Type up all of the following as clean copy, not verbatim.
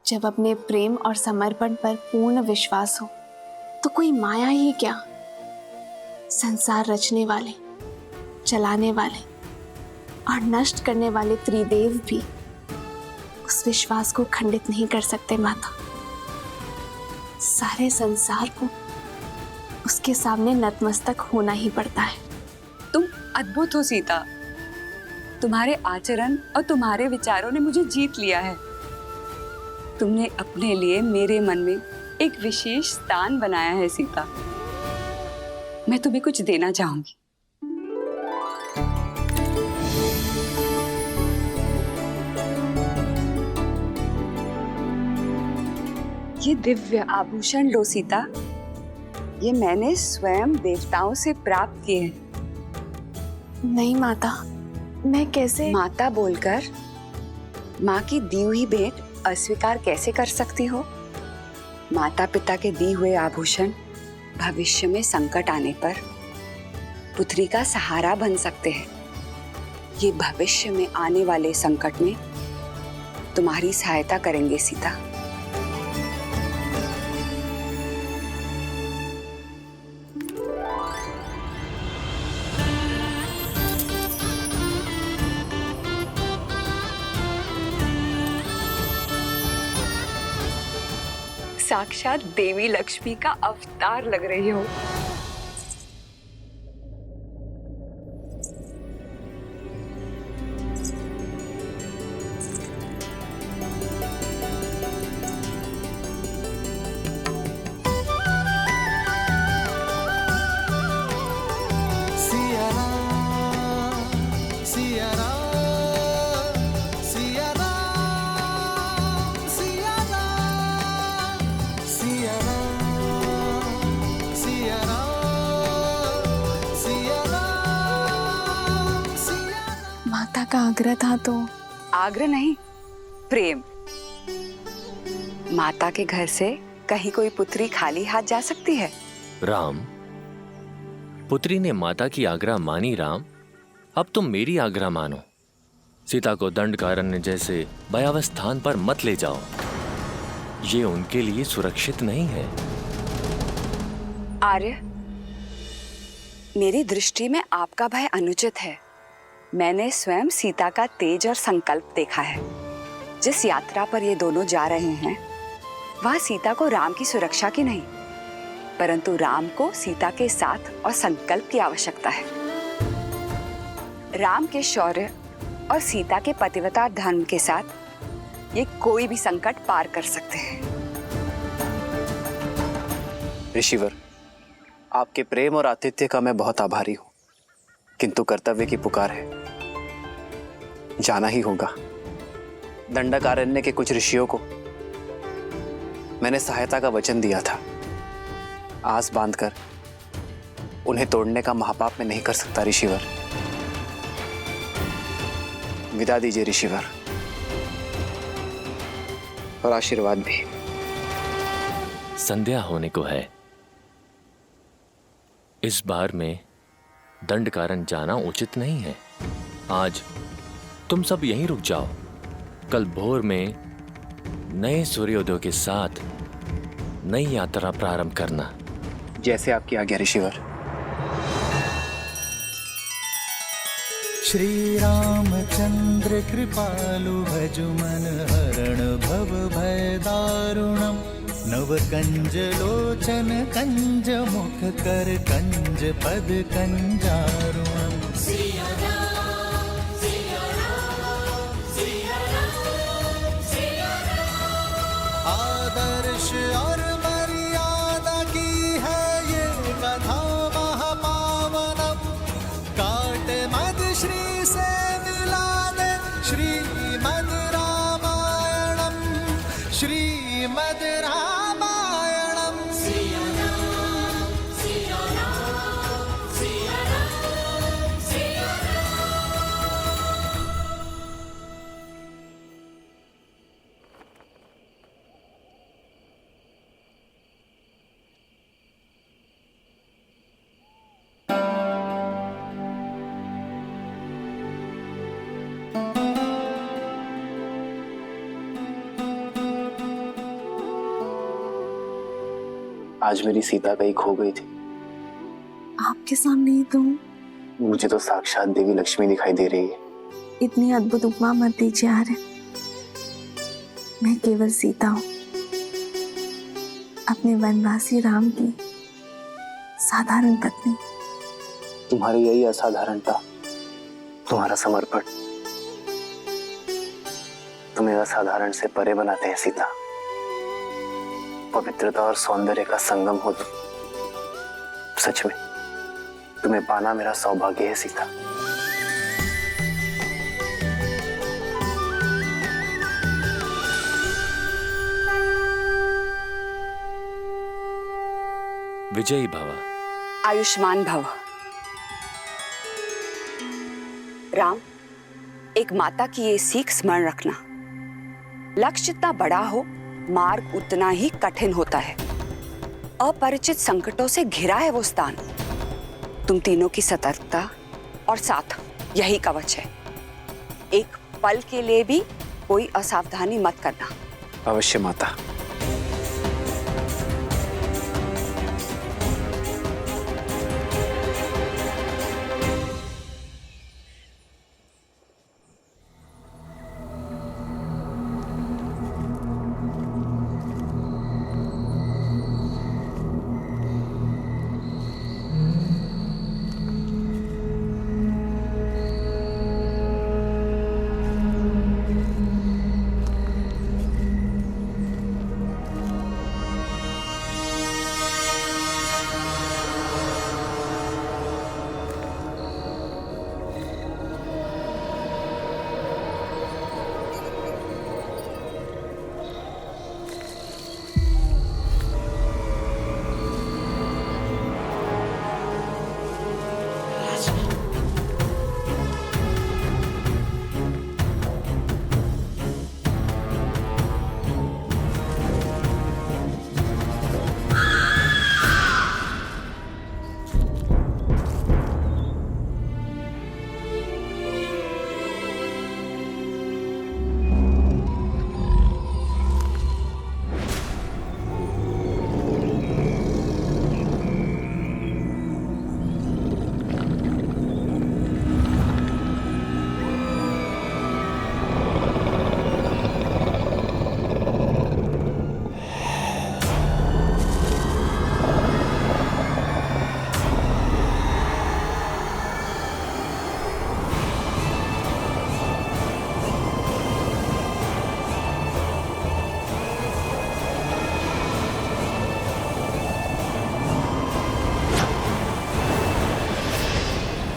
जब अपने प्रेम और समर्पण पर पूर्ण विश्वास हो तो कोई माया ही क्या, संसार रचने वाले, चलाने वाले और नष्ट करने वाले त्रिदेव भी उस विश्वास को खंडित नहीं कर सकते माता। सारे संसार को उसके सामने नतमस्तक होना ही पड़ता है। तुम अद्भुत हो सीता। तुम्हारे आचरण और तुम्हारे विचारों ने मुझे जीत लिया है। तुमने अपने लिए मेरे मन में एक विशेष स्थान बनाया है सीता। मैं तुम्हें कुछ देना चाहूंगी। ये दिव्य आभूषण लो सीता। ये मैंने स्वयं देवताओं से प्राप्त किए हैं। नहीं माता, मैं कैसे? माता बोलकर माँ की दी हुई भेंट अस्वीकार कैसे कर सकती हो? माता पिता के दी हुए आभूषण भविष्य में संकट आने पर पुत्री का सहारा बन सकते हैं। ये भविष्य में आने वाले संकट में तुम्हारी सहायता करेंगे सीता। साक्षात देवी लक्ष्मी का अवतार लग रही हो। का आग्रह था तो? आग्रह नहीं, प्रेम। माता के घर से कहीं कोई पुत्री खाली हाथ जा सकती है? राम, पुत्री ने माता की आग्रह मानी। राम, अब तुम मेरी आग्रह मानो। सीता को दंडकारण्य जैसे भयावह स्थान पर मत ले जाओ। ये उनके लिए सुरक्षित नहीं है। आर्य, मेरी दृष्टि में आपका भय अनुचित है। मैंने स्वयं सीता का तेज और संकल्प देखा है। जिस यात्रा पर ये दोनों जा रहे हैं वहां सीता को राम की सुरक्षा की नहीं, परंतु राम को सीता के साथ और संकल्प की आवश्यकता है। राम के शौर्य और सीता के पतिव्रता धर्म के साथ ये कोई भी संकट पार कर सकते हैं। ऋषिवर, आपके प्रेम और आतिथ्य का मैं बहुत आभारी हूं, किंतु कर्तव्य की पुकार है, जाना ही होगा। दंडकारण्य के कुछ ऋषियों को मैंने सहायता का वचन दिया था। आस बांधकर उन्हें तोड़ने का महापाप मैं नहीं कर सकता ऋषिवर। विदा दीजिए ऋषिवर, और आशीर्वाद भी। संध्या होने को है। इस बार में दंडकारण्य जाना उचित नहीं है। आज तुम सब यहीं रुक जाओ। कल भोर में नए सूर्योदय के साथ नई यात्रा प्रारंभ करना। जैसे आपकी आज्ञा ऋषिवर। श्री रामचंद्र कृपालु भजु मन हरण भव भय दारुणम। नव कंज लोचन कंज मुख कर कंज पद कंजारुणम। आदर्श और मर्यादा की है ये कथा महापावनम। काट मद श्री से मिला दे श्रीमद रामायणम। श्रीमद रामायणम। आज मेरी सीता कहीं खो गई थी। आपके सामने ही तो हूँ। मुझे तो साक्षात देवी लक्ष्मी दिखाई दे रही है। इतनी अद्भुत उपमा मत दीजिए आर्य। मैं केवल सीता हूँ, अपने वनवासी राम की साधारण पत्नी। तुम्हारी यही असाधारणता, तुम्हारा समर्पण तुम्हें असाधारण से परे बनाते हैं सीता। पवित्रता और सौंदर्य का संगम हो तुम। सच में तुम्हें पाना मेरा सौभाग्य है सीता। विजयी भव। आयुष्मान भव। राम, एक माता की ये सीख स्मरण रखना, लक्ष्य जितना बड़ा हो मार्ग उतना ही कठिन होता है। अपरिचित संकटों से घिरा है वो स्थान। तुम तीनों की सतर्कता और साथ यही कवच है। एक पल के लिए भी कोई असावधानी मत करना। अवश्य माता।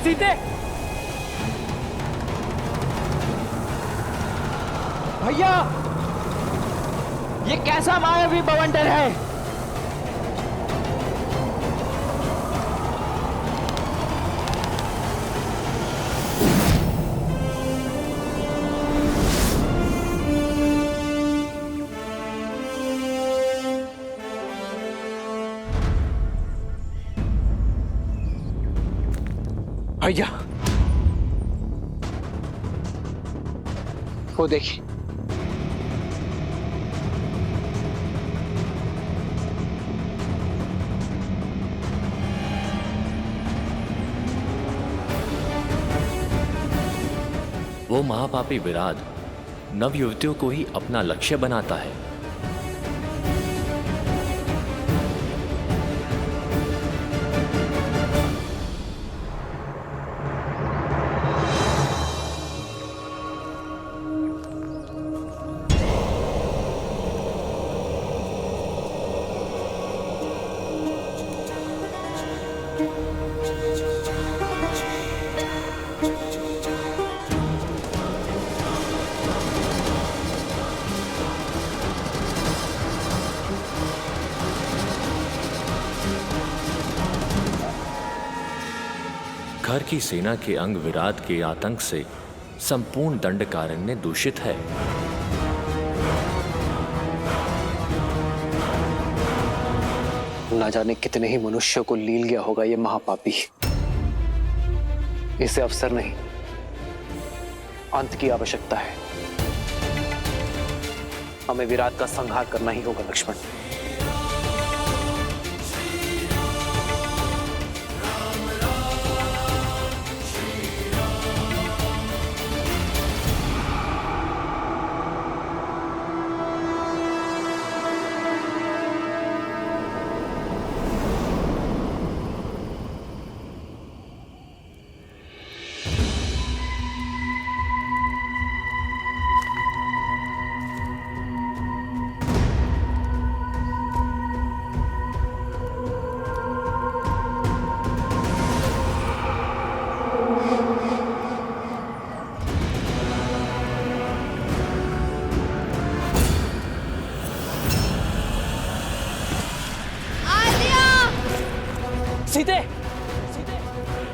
सीते, भैया ये कैसा मायावी बवंडर है? भैया वो देखिए, वो महापापी विराट नव युवतियों को ही अपना लक्ष्य बनाता है। घर की सेना के अंग विराट के आतंक से संपूर्ण दंडकारण्य दूषित है। ना जाने कितने ही मनुष्यों को लील गया होगा ये महापापी। इसे अवसर नहीं, अंत की आवश्यकता है। हमें विराट का संहार करना ही होगा लक्ष्मण।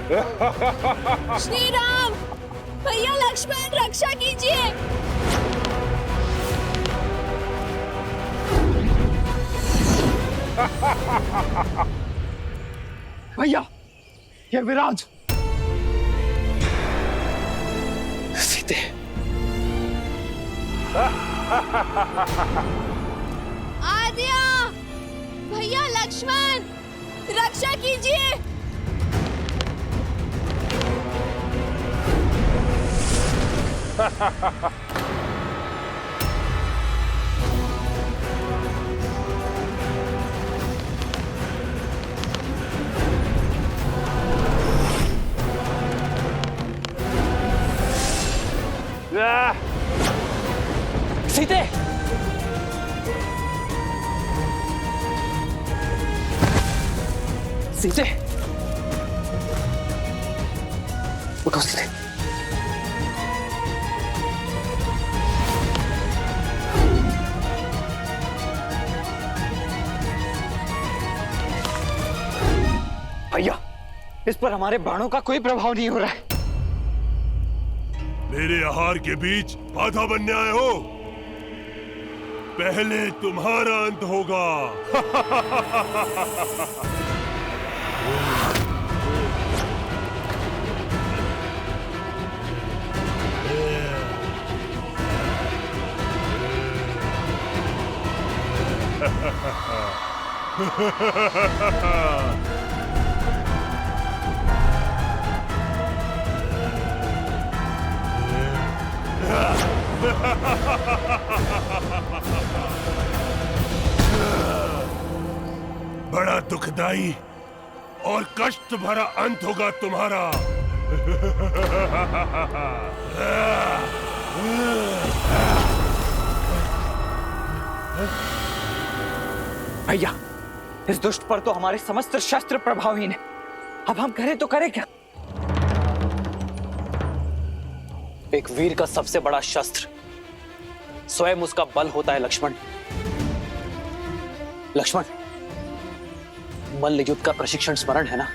श्री राम, भैया लक्ष्मण रक्षा कीजिए। भैया, ये विराज। सीते, आद्या, भैया लक्ष्मण रक्षा कीजिए। सीते, सीते, उठो सीते। भैया, इस पर हमारे बाणों का कोई प्रभाव नहीं हो रहा है। मेरे आहार के बीच बाधा बनने आए हो? पहले तुम्हारा अंत होगा। बड़ा दुखदाई और कष्ट भरा अंत होगा तुम्हारा। भैया, इस दुष्ट पर तो हमारे समस्त शस्त्र प्रभावहीन है। अब हम करें तो करें क्या? एक वीर का सबसे बड़ा शस्त्र स्वयं उसका बल होता है लक्ष्मण। लक्ष्मण, मल्ल युद्ध का प्रशिक्षण स्मरण है ना?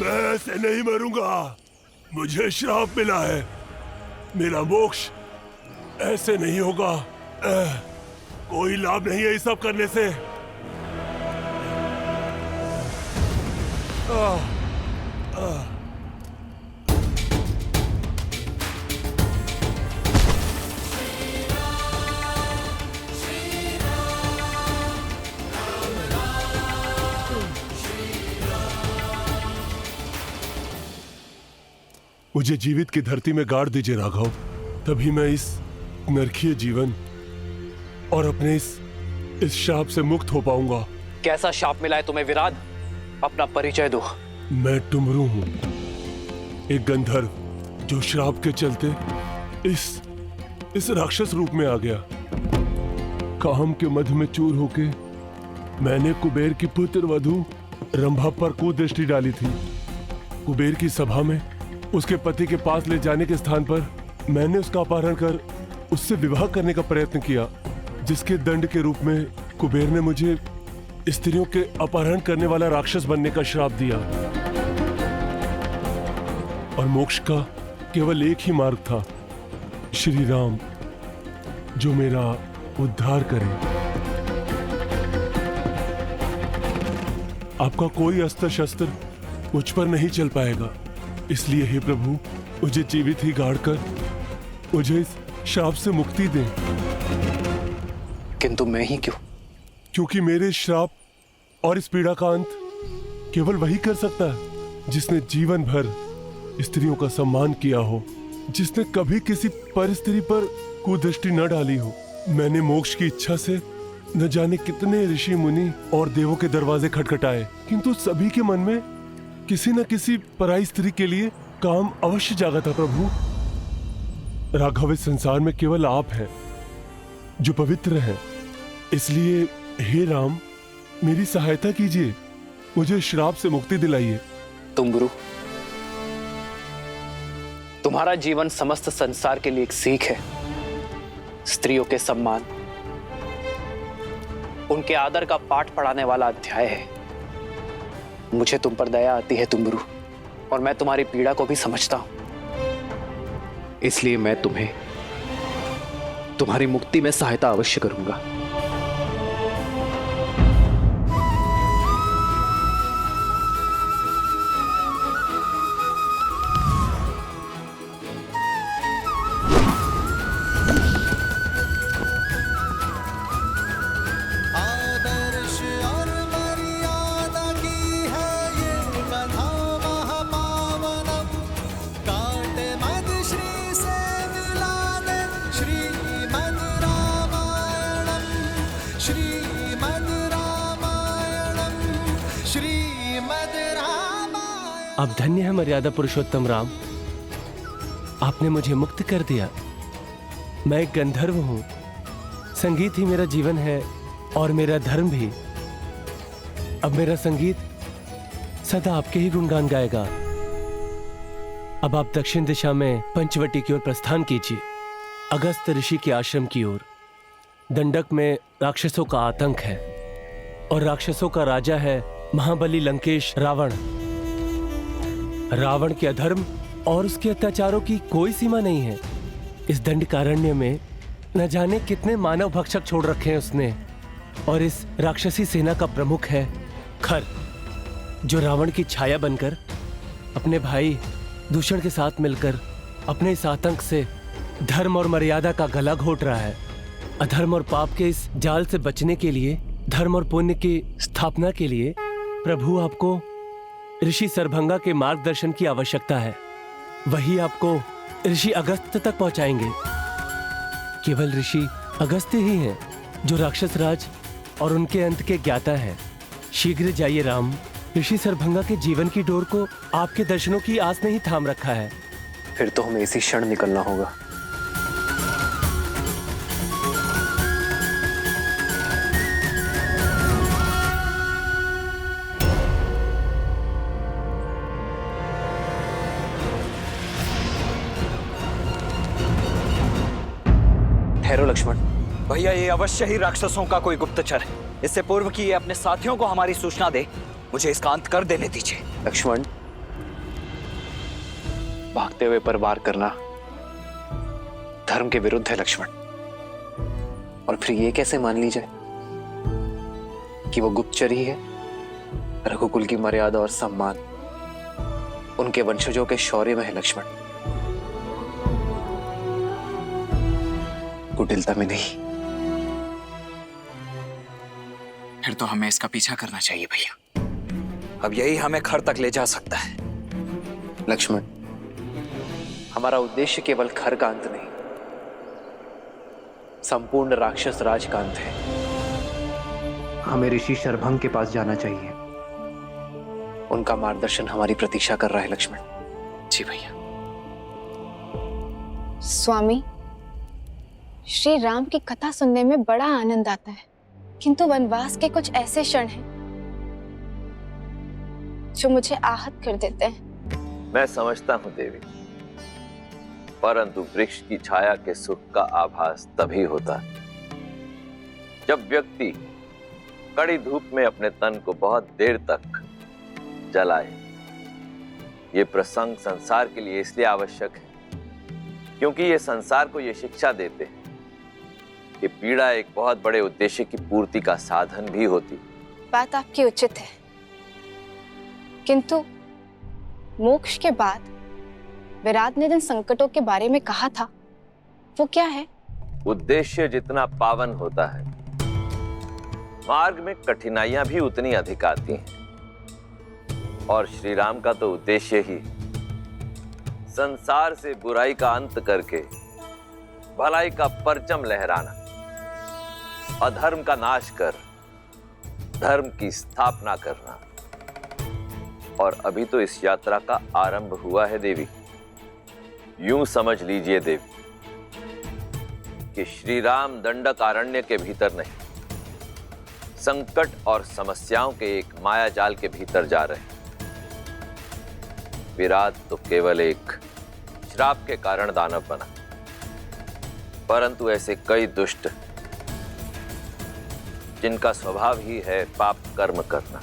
ऐसे नहीं मरूंगा। मुझे श्राप मिला है। मेरा मोक्ष ऐसे नहीं होगा। कोई लाभ नहीं है ये सब करने से। मुझे जीवित की धरती में गाड़ दीजिए राघव, तभी मैं इस नरकीय जीवन और अपने इस शाप से मुक्त हो पाऊंगा। कैसा शाप मिला है तुम्हें विराट? अपना परिचय दो। मैं टुमरू हूं, एक गंधर्व जो श्राप के चलते इस राक्षस रूप में आ गया। काम के मध में चूर होके मैंने कुबेर की पुत्र वधू रंभा पर कुदृष्टि डाली थी। कुबेर की सभा में उसके पति के पास ले जाने के स्थान पर मैंने उसका अपहरण कर उससे विवाह करने का प्रयत्न किया, जिसके दंड के रूप में कुबेर ने मुझे स्त्रियों के अपहरण करने वाला राक्षस बनने का श्राप दिया। और मोक्ष का केवल एक ही मार्ग था, श्री राम, जो मेरा उद्धार करे। आपका कोई अस्त्र शस्त्र मुझ पर नहीं चल पाएगा, इसलिए हे प्रभु, मुझे जीवित ही गाड़ कर मुझे इस श्राप से मुक्ति दें। किंतु मैं ही क्यों? क्योंकि मेरे श्राप और इस पीड़ा का अंत केवल वही कर सकता है जिसने जीवन भर स्त्रियों का सम्मान किया हो, जिसने कभी किसी पर स्त्री पर कुदृष्टि न डाली हो। मैंने मोक्ष की इच्छा से न जाने कितने ऋषि मुनि और देवों के दरवाजे खटखटाए, किंतु सभी के मन में किसी न किसी पराई स्त्री के लिए काम अवश्य जागा था प्रभु। राघव, इस संसार में केवल आप हैं जो पवित्र हैं, इसलिए हे राम मेरी सहायता कीजिए, मुझे श्राप से मुक्ति दिलाइए। तुम्बुरु, तुम्हारा जीवन समस्त संसार के लिए एक सीख है। स्त्रियों के सम्मान, उनके आदर का पाठ पढ़ाने वाला अध्याय है। मुझे तुम पर दया आती है तुम्बुरु, और मैं तुम्हारी पीड़ा को भी समझता हूं। इसलिए मैं तुम्हें तुम्हारी मुक्ति में सहायता अवश्य करूंगा। आदर्श और मर्यादा की है ये कथा महापावनम, काटे मद श्री से मिला दे श्रीमद् रामायणम, श्रीमद् रामायणम, श्रीमद् रामायण। अब धन्य है मर्यादा पुरुषोत्तम राम, आपने मुझे मुक्त कर दिया। मैं एक गंधर्व हूँ, संगीत ही मेरा जीवन है और मेरा धर्म भी। अब मेरा संगीत सदा आपके ही गुणगान गाएगा। अब आप दक्षिण दिशा में पंचवटी की ओर प्रस्थान कीजिए, अगस्त ऋषि के आश्रम की ओर। दंडक में राक्षसों का आतंक है और राक्षसों का राजा है महाबली लंकेश रावण। रावण के अधर्म और उसके अत्याचारों की कोई सीमा नहीं है। इस दंडकारण्य में न जाने कितने मानव भक्षक छोड़ रखे हैं उसने। और इस राक्षसी सेना का प्रमुख है खर, जो रावण की छाया बनकर अपने भाई दूषण के साथ मिलकर अपने इस आतंक से धर्म और मर्यादा का गला घोट रहा है। अधर्म और पाप के इस जाल से बचने के लिए, धर्म और पुण्य की स्थापना के लिए प्रभु आपको ऋषि सरभंगा के मार्गदर्शन की आवश्यकता है। वही आपको ऋषि अगस्त तक पहुंचाएंगे। केवल ऋषि अगस्त ही हैं जो राक्षस राज और उनके अंत के ज्ञाता हैं। शीघ्र जाइए राम, ऋषि सरभंगा के जीवन की डोर को आपके दर्शनों की आस ने ही थाम रखा है। फिर तो हमें इसी क्षण निकलना होगा। ठहरो लक्ष्मण। भैया, ये अवश्य ही राक्षसों का कोई गुप्तचर है। इससे पूर्व कि ये अपने साथियों को हमारी सूचना दे, मुझे इसका अंत कर देने दीजिए। लक्ष्मण, भागते हुए पर वार करना धर्म के विरुद्ध है लक्ष्मण। और फिर ये कैसे मान ली जाए कि वो गुप्तचर ही है? रघुकुल की मर्यादा और सम्मान उनके वंशजों के शौर्य में है लक्ष्मण, कुटिलता में नहीं। फिर तो हमें इसका पीछा करना चाहिए भैया। अब यही हमें खर तक ले जा सकता है। लक्ष्मण, हमारा उद्देश्य केवल खर का अंत नहीं, संपूर्ण राक्षस राज का अंत है। हमें ऋषि शरभंग के पास जाना चाहिए। उनका मार्गदर्शन हमारी प्रतीक्षा कर रहा है लक्ष्मण। जी भैया। स्वामी, श्री राम की कथा सुनने में बड़ा आनंद आता है, किंतु वनवास के कुछ ऐसे क्षण हैं जो मुझे आहत कर देते हैं। मैं समझता हूं देवी, परंतु वृक्ष की छाया के सुख का आभास तभी होता है जब व्यक्ति कड़ी धूप में अपने तन को बहुत देर तक जलाए। ये प्रसंग संसार के लिए इसलिए आवश्यक है क्योंकि ये संसार को ये शिक्षा देते हैं कि पीड़ा एक बहुत बड़े उद्देश्य की पूर्ति का साधन भी होती। बात आपकी उचित है, किंतु मोक्ष के बाद विराट ने जिन संकटों के बारे में कहा था वो क्या है? उद्देश्य जितना पावन होता है, मार्ग में कठिनाइयां भी उतनी अधिक आती हैं। और श्री राम का तो उद्देश्य ही संसार से बुराई का अंत करके भलाई का परचम लहराना, अधर्म का नाश कर धर्म की स्थापना करना। और अभी तो इस यात्रा का आरंभ हुआ है देवी। यूं समझ लीजिए देवी कि श्री राम दंडकारण्य के भीतर नहीं, संकट और समस्याओं के एक माया जाल के भीतर जा रहे हैं। विराट तो केवल एक श्राप के कारण दानव बना, परंतु ऐसे कई दुष्ट जिनका स्वभाव ही है पाप कर्म करना,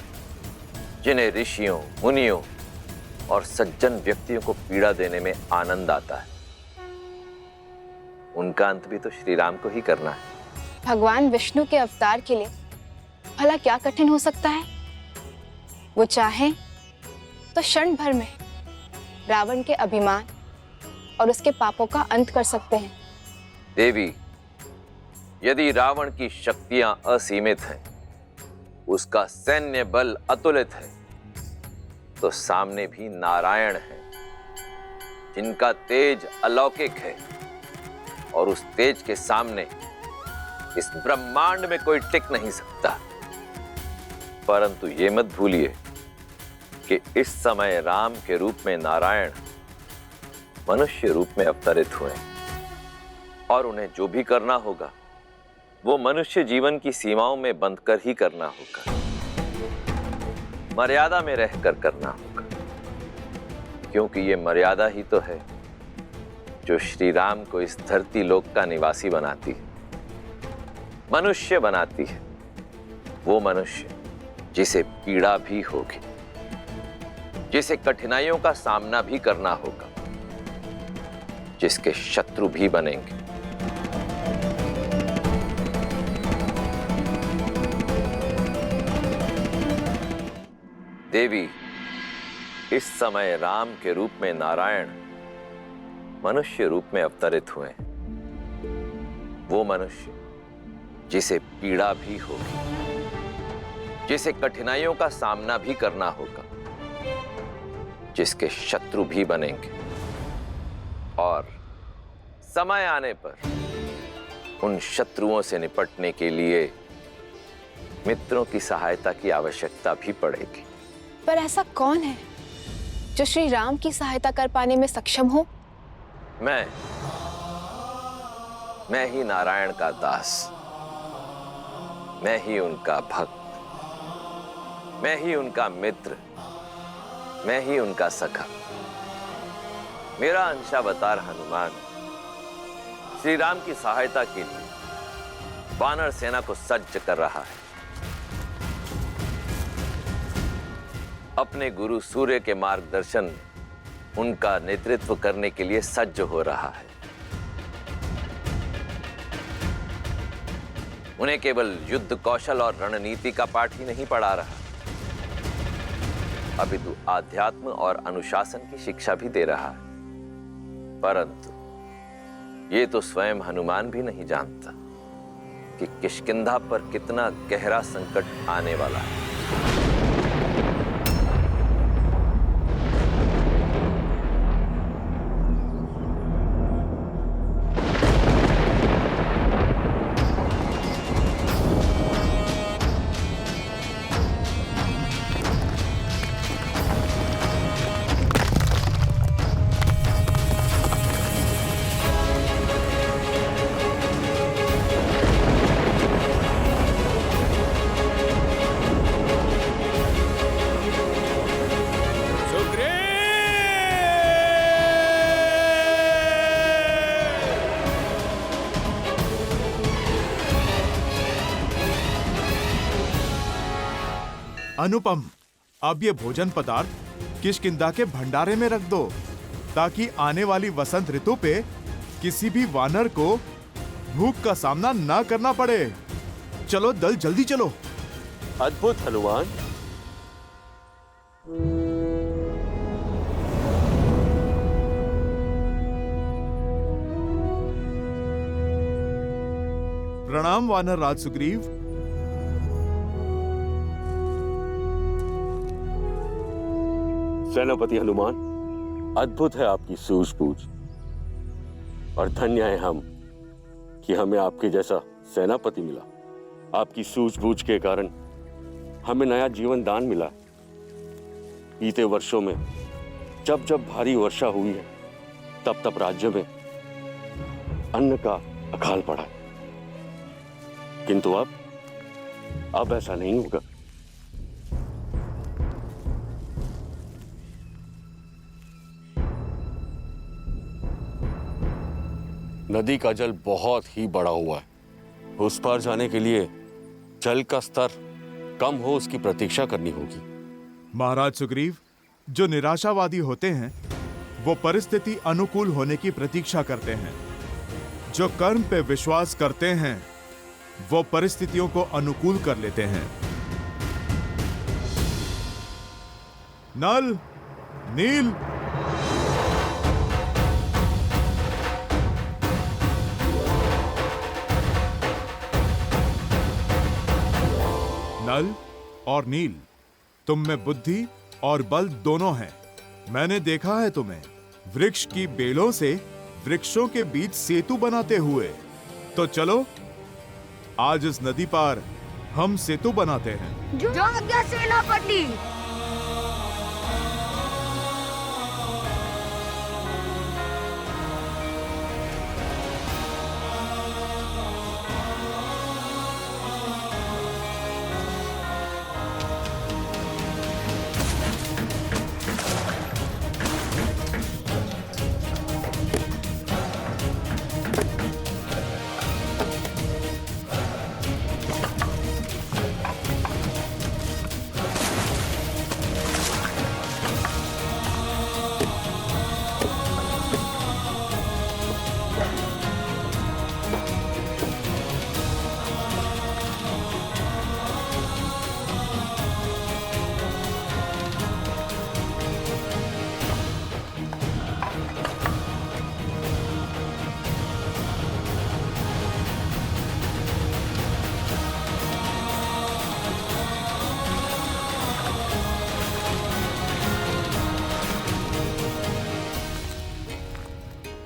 जिन्हें ऋषियों, मुनियों और सज्जन व्यक्तियों को पीड़ा देने में आनंद आता है, उनका अंत भी तो श्री राम को ही करना है। भगवान विष्णु के अवतार के लिए भला क्या कठिन हो सकता है? वो चाहे तो क्षण भर में रावण के अभिमान और उसके पापों का अंत कर सकते हैं। देवी, यदि रावण की शक्तियां असीमित हैं, उसका सैन्य बल अतुलित है, तो सामने भी नारायण है जिनका तेज अलौकिक है, और उस तेज के सामने इस ब्रह्मांड में कोई टिक नहीं सकता। परंतु ये मत भूलिए कि इस समय राम के रूप में नारायण मनुष्य रूप में अवतरित हुए, और उन्हें जो भी करना होगा वो मनुष्य जीवन की सीमाओं में बंधकर ही करना होगा, मर्यादा में रहकर करना होगा, क्योंकि ये मर्यादा ही तो है जो श्री राम को इस धरती लोक का निवासी बनाती है, मनुष्य बनाती है। वो मनुष्य जिसे पीड़ा भी होगी, जिसे कठिनाइयों का सामना भी करना होगा, जिसके शत्रु भी बनेंगे। देवी, इस समय राम के रूप में नारायण मनुष्य रूप में अवतरित हुए। वो मनुष्य जिसे पीड़ा भी होगी, जिसे कठिनाइयों का सामना भी करना होगा, जिसके शत्रु भी बनेंगे, और समय आने पर उन शत्रुओं से निपटने के लिए मित्रों की सहायता की आवश्यकता भी पड़ेगी। पर ऐसा कौन है जो श्री राम की सहायता कर पाने में सक्षम हो? मैं ही नारायण का दास, मैं ही उनका भक्त, मैं ही उनका मित्र, मैं ही उनका सखा। मेरा अंशावतार हनुमान श्री राम की सहायता के लिए वानर सेना को सज्ज कर रहा है। अपने गुरु सूर्य के मार्गदर्शन उनका नेतृत्व करने के लिए सज्ज हो रहा है। उन्हें केवल युद्ध कौशल और रणनीति का पाठ ही नहीं पढ़ा रहा, अपितु आध्यात्म और अनुशासन की शिक्षा भी दे रहा है। परंतु ये तो स्वयं हनुमान भी नहीं जानता कि किष्किंधा पर कितना गहरा संकट आने वाला है। अनुपम, अब ये भोजन पदार्थ किष्किंधा के भंडारे में रख दो, ताकि आने वाली वसंत ऋतु पे किसी भी वानर को भूख का सामना ना करना पड़े। चलो दल, जल्दी चलो। अद्भुत हनुमान। प्रणाम वानर राज सुग्रीव। सेनापति हनुमान, अद्भुत है आपकी सूझबूझ, और धन्य है हम कि हमें आपके जैसा सेनापति मिला। आपकी सूझबूझ के कारण हमें नया जीवन दान मिला। बीते वर्षों में जब जब भारी वर्षा हुई है तब तब राज्य में अन्न का अकाल पड़ा है। किंतु अब ऐसा नहीं होगा। नदी का जल बहुत ही बढ़ा हुआ है। उस पार जाने के लिए जल का स्तर कम हो उसकी प्रतीक्षा करनी होगी। महाराज सुग्रीव, जो निराशावादी होते हैं वो परिस्थिति अनुकूल होने की प्रतीक्षा करते हैं। जो कर्म पे विश्वास करते हैं वो परिस्थितियों को अनुकूल कर लेते हैं। नल, नील, नल और नील, तुम में बुद्धि और बल दोनों हैं। मैंने देखा है तुम्हें वृक्ष की बेलों से वृक्षों के बीच सेतु बनाते हुए। तो चलो आज इस नदी पार हम सेतु बनाते हैं। जो आज्ञा सेनापति।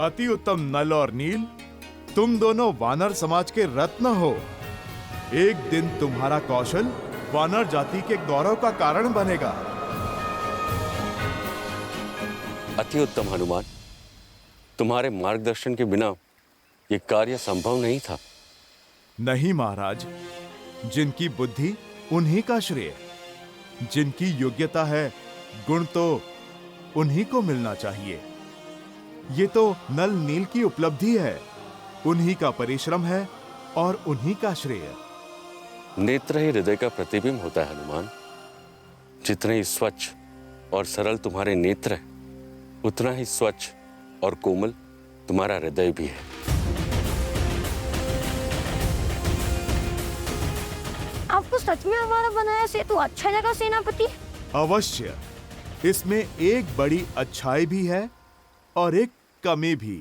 अति उत्तम नल और नील, तुम दोनों वानर समाज के रत्न हो। एक दिन तुम्हारा कौशल वानर जाति के गौरव का कारण बनेगा। अति उत्तम हनुमान, तुम्हारे मार्गदर्शन के बिना यह कार्य संभव नहीं था। नहीं महाराज, जिनकी बुद्धि उन्हीं का श्रेय, जिनकी योग्यता है गुण तो उन्हीं को मिलना चाहिए। ये तो नल नील की उपलब्धि है, उन्हीं का परिश्रम है और उन्हीं का श्रेय। नेत्र ही हृदय का प्रतिबिंब होता है हनुमान। जितने ही स्वच्छ और सरल तुम्हारे नेत्र हैं, उतना ही स्वच्छ और कोमल तुम्हारा हृदय भी है। आपको सच में हमारा बनाया सेतु अच्छा लगा सेनापति? अवश्य, इसमें एक बड़ी अच्छाई भी है और एक कमी भी।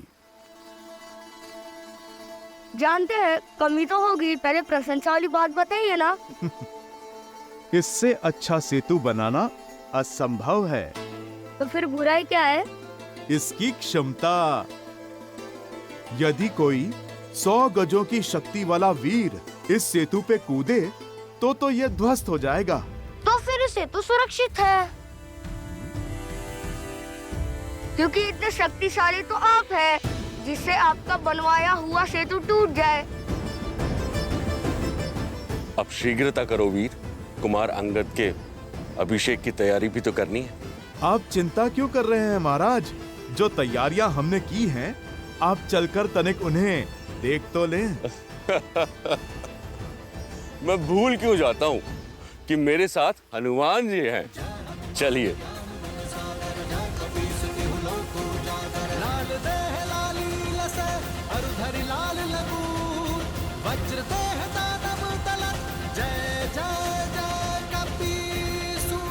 जानते हैं कमी तो होगी, पहले प्रशंसा वाली बात बताइए ना। इससे अच्छा सेतु बनाना असंभव है। तो फिर बुराई क्या है? इसकी क्षमता। यदि कोई 100 गजों की शक्ति वाला वीर इस सेतु पे कूदे तो यह ध्वस्त हो जाएगा। तो फिर सेतु सुरक्षित है, क्योंकि इतने शक्तिशाली तो आप हैं, जिससे आपका बनवाया हुआ सेतु टूट जाए। अब शीघ्रता करो वीर, कुमार अंगद के अभिषेक की तैयारी भी तो करनी है। आप चिंता क्यों कर रहे हैं महाराज? जो तैयारियां हमने की हैं, आप चलकर तनिक उन्हें देख तो लें। मैं भूल क्यों जाता हूँ कि मेरे साथ हनुमान जी हैं। चलिए। वज्र देह दानव तलत, जय जय जय कपीसूर।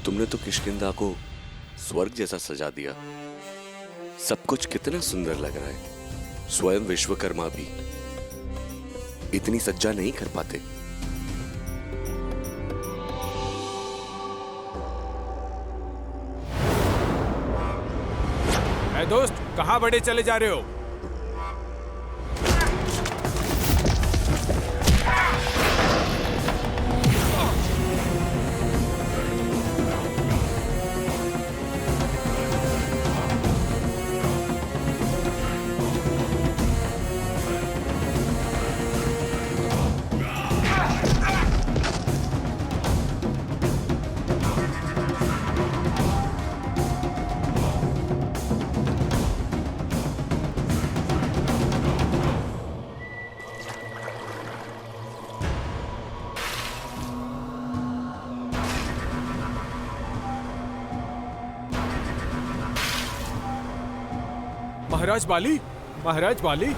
तुमने तो किष्किंधा को स्वर्ग जैसा सजा दिया। सब कुछ कितना सुंदर लग रहा है। स्वयं विश्वकर्मा भी इतनी सज्जा नहीं कर पाते। दोस्त, कहां बड़े चले जा रहे हो? महाराज बाली, महाराज बाली।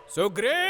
सुग्रीव!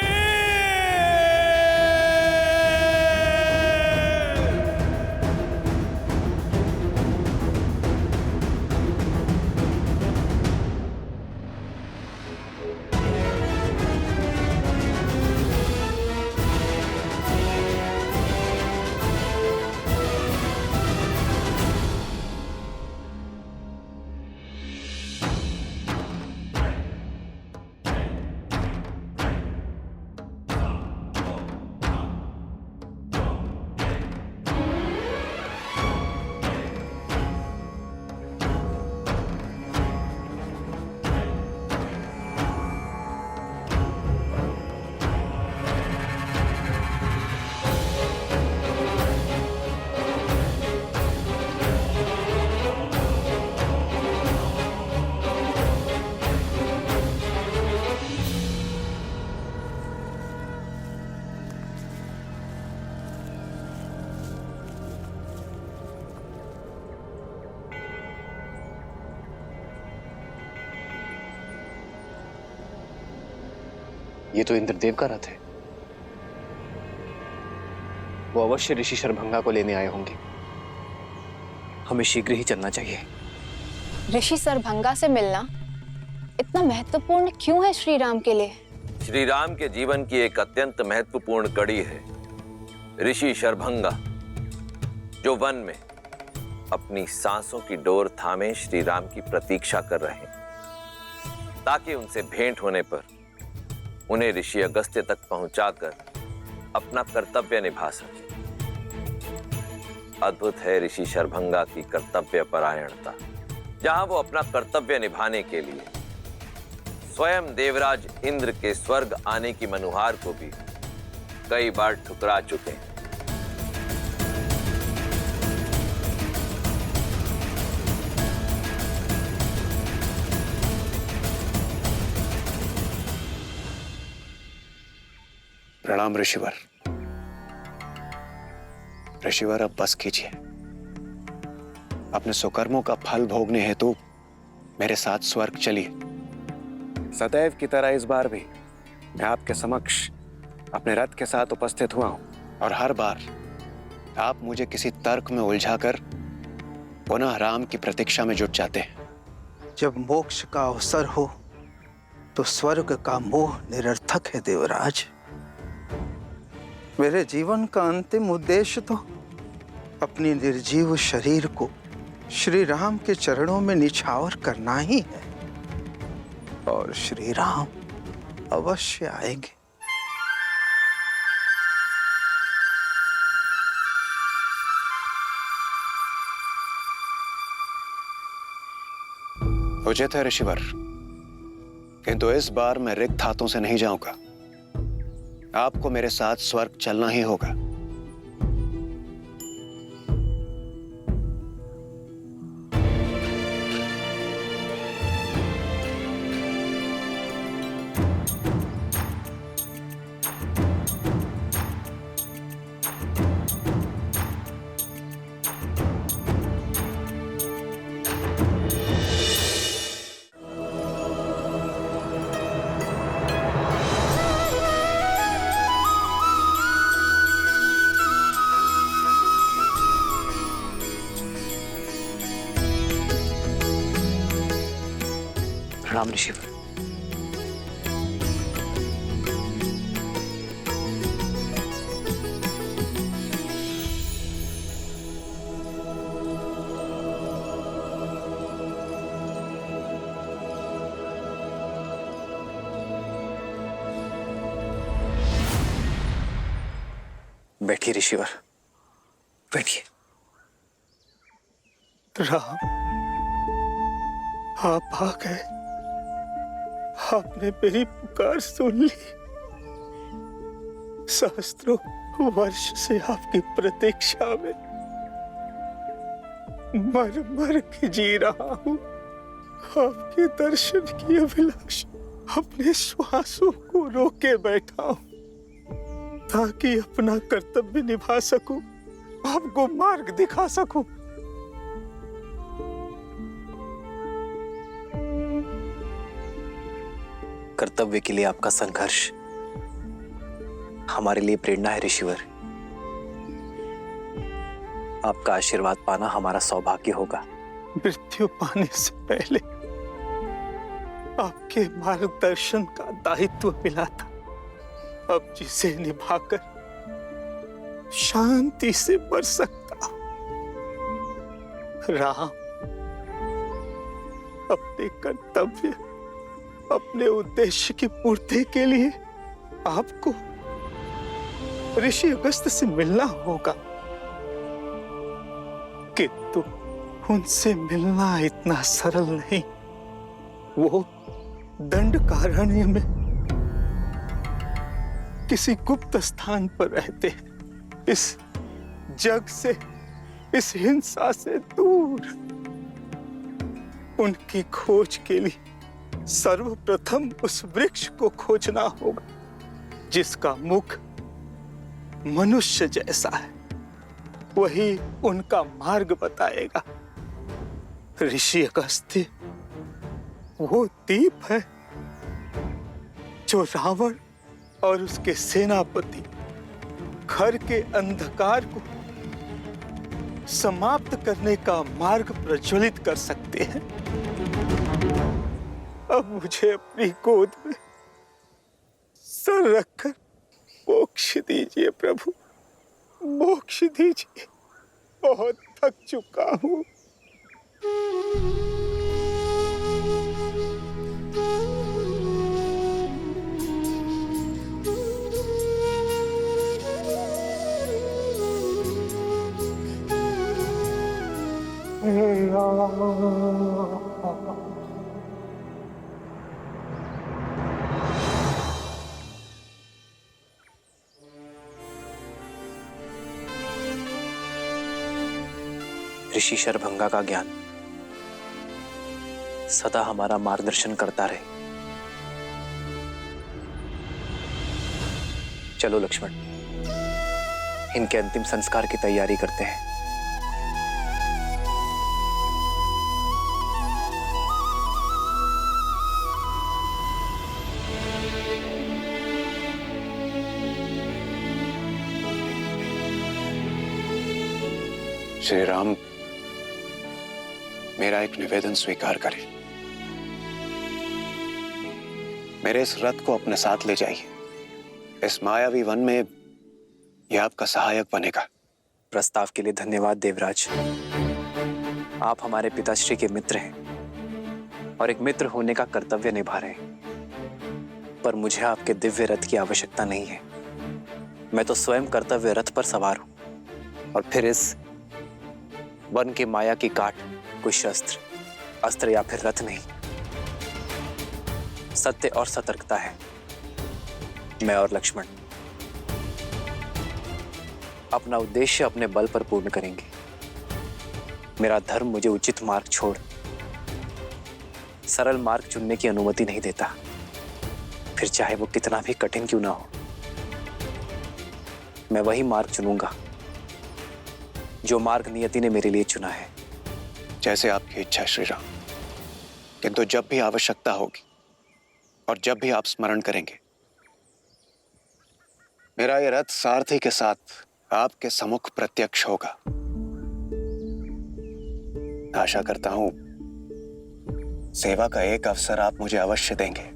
ये तो इंद्रदेव का रथ है। वो अवश्य ऋषि शरभंगा को लेने आए होंगे। हमें शीघ्र ही चलना चाहिए। ऋषि शरभंगा से मिलना इतना महत्वपूर्ण क्यों है श्री राम के लिए? श्री राम के जीवन की एक अत्यंत महत्वपूर्ण कड़ी है ऋषि शरभंगा, जो वन में अपनी सांसों की डोर थामे श्री राम की प्रतीक्षा कर रहे हैं, ताकि उनसे भेंट होने पर उन्हें ऋषि अगस्त्य तक पहुंचाकर अपना कर्तव्य निभा सके। अद्भुत है ऋषि शरभंगा की कर्तव्य परायणता, जहां वो अपना कर्तव्य निभाने के लिए स्वयं देवराज इंद्र के स्वर्ग आने की मनुहार को भी कई बार ठुकरा चुके हैं। प्रणाम ऋषिवर। ऋषिवर, अब बस कीजिए। अपने सुकर्मों का फल भोगने हेतु मेरे साथ स्वर्ग चलिए। सदैव की तरह इस बार भी मैं आपके समक्ष अपने रथ के साथ उपस्थित हुआ हूं, और हर बार आप मुझे किसी तर्क में उलझाकर पुनः राम की प्रतीक्षा में जुट जाते हैं। जब मोक्ष का अवसर हो तो स्वर्ग का मोह निरर्थक है देवराज। मेरे जीवन का अंतिम उद्देश्य तो अपनी निर्जीव शरीर को श्री राम के चरणों में निछावर करना ही है, और श्री राम अवश्य आएंगे। उचित है ऋषिवर, किंतु इस बार मैं रिक्त हाथों से नहीं जाऊंगा। आपको मेरे साथ स्वर्ग चलना ही होगा। प्रणाम ऋषिवर। बैठिए ऋषिवर, बैठिए। राम, आप आ गए। आपने मेरी पुकार सुन ली। सहस्त्रों वर्ष से आपकी प्रतीक्षा में मर मर के जी रहा हूं। आपके दर्शन की अभिलाषा अपने श्वासों को रोके बैठा हूं ताकि अपना कर्तव्य निभा सकूं, आपको मार्ग दिखा सकूं। कर्तव्य के लिए आपका संघर्ष हमारे लिए प्रेरणा है ऋषिवर। आपका आशीर्वाद पाना हमारा सौभाग्य होगा। मृत्यु पाने से पहले आपके मार्गदर्शन का दायित्व मिला था। अब जिसे निभाकर शांति से मर सकता हूं। राम, अपने कर्तव्य, अपने उद्देश्य की पूर्ति के लिए आपको ऋषि अगस्त से मिलना होगा, किंतु उनसे मिलना इतना सरल नहीं। वो दंडकारण्य में किसी गुप्त स्थान पर रहते हैं, इस जग से, इस हिंसा से दूर। उनकी खोज के लिए सर्वप्रथम उस वृक्ष को खोजना होगा जिसका मुख मनुष्य जैसा है। वही उनका मार्ग बताएगा। ऋषि अगस्त्य वो दीप है जो रावण और उसके सेनापति घर के अंधकार को समाप्त करने का मार्ग प्रज्वलित कर सकते हैं। अब मुझे अपनी गोद में सर रखकर मोक्ष दीजिए प्रभु, मोक्ष दीजिए। बहुत थक चुका हूं। ऋषि शरभंगा का ज्ञान सदा हमारा मार्गदर्शन करता रहे। चलो लक्ष्मण, इनके अंतिम संस्कार की तैयारी करते हैं। श्री राम, मेरा एक निवेदन स्वीकार करें। मेरे इस रथ को अपने साथ ले जाइए। इस मायावी वन में यह आपका सहायक बनेगा। प्रस्ताव के लिए धन्यवाद देवराज। आप हमारे पिताश्री के मित्र हैं और एक मित्र होने का कर्तव्य निभा रहे हैं, पर मुझे आपके दिव्य रथ की आवश्यकता नहीं है। मैं तो स्वयं कर्तव्य रथ पर सवार हूं और फिर इस वन के माया की काट कोई शस्त्र, अस्त्र या फिर रथ नहीं, सत्य और सतर्कता है। मैं और लक्ष्मण अपना उद्देश्य अपने बल पर पूर्ण करेंगे। मेरा धर्म मुझे उचित मार्ग छोड़ सरल मार्ग चुनने की अनुमति नहीं देता। फिर चाहे वो कितना भी कठिन क्यों ना हो, मैं वही मार्ग चुनूंगा जो मार्ग नियति ने मेरे लिए चुना है। जैसे आपकी इच्छा श्री राम, किंतु जब भी आवश्यकता होगी और जब भी आप स्मरण करेंगे, मेरा ये रथ सारथी के साथ आपके सम्मुख प्रत्यक्ष होगा। आशा करता हूं सेवा का एक अवसर आप मुझे अवश्य देंगे।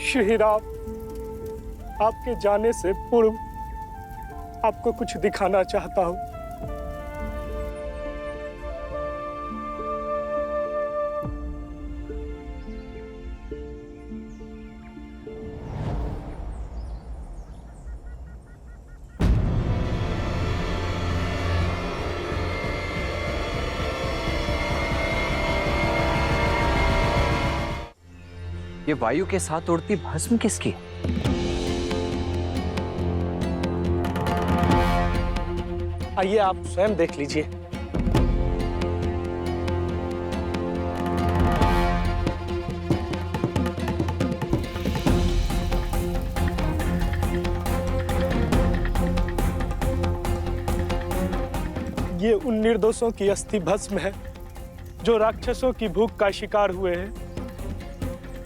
श्री राम, आपके जाने से पूर्व आपको कुछ दिखाना चाहता हूं। ये वायु के साथ उड़ती भस्म किसकी? आइए आप स्वयं देख लीजिए। ये उन निर्दोषों की अस्थि भस्म है जो राक्षसों की भूख का शिकार हुए हैं।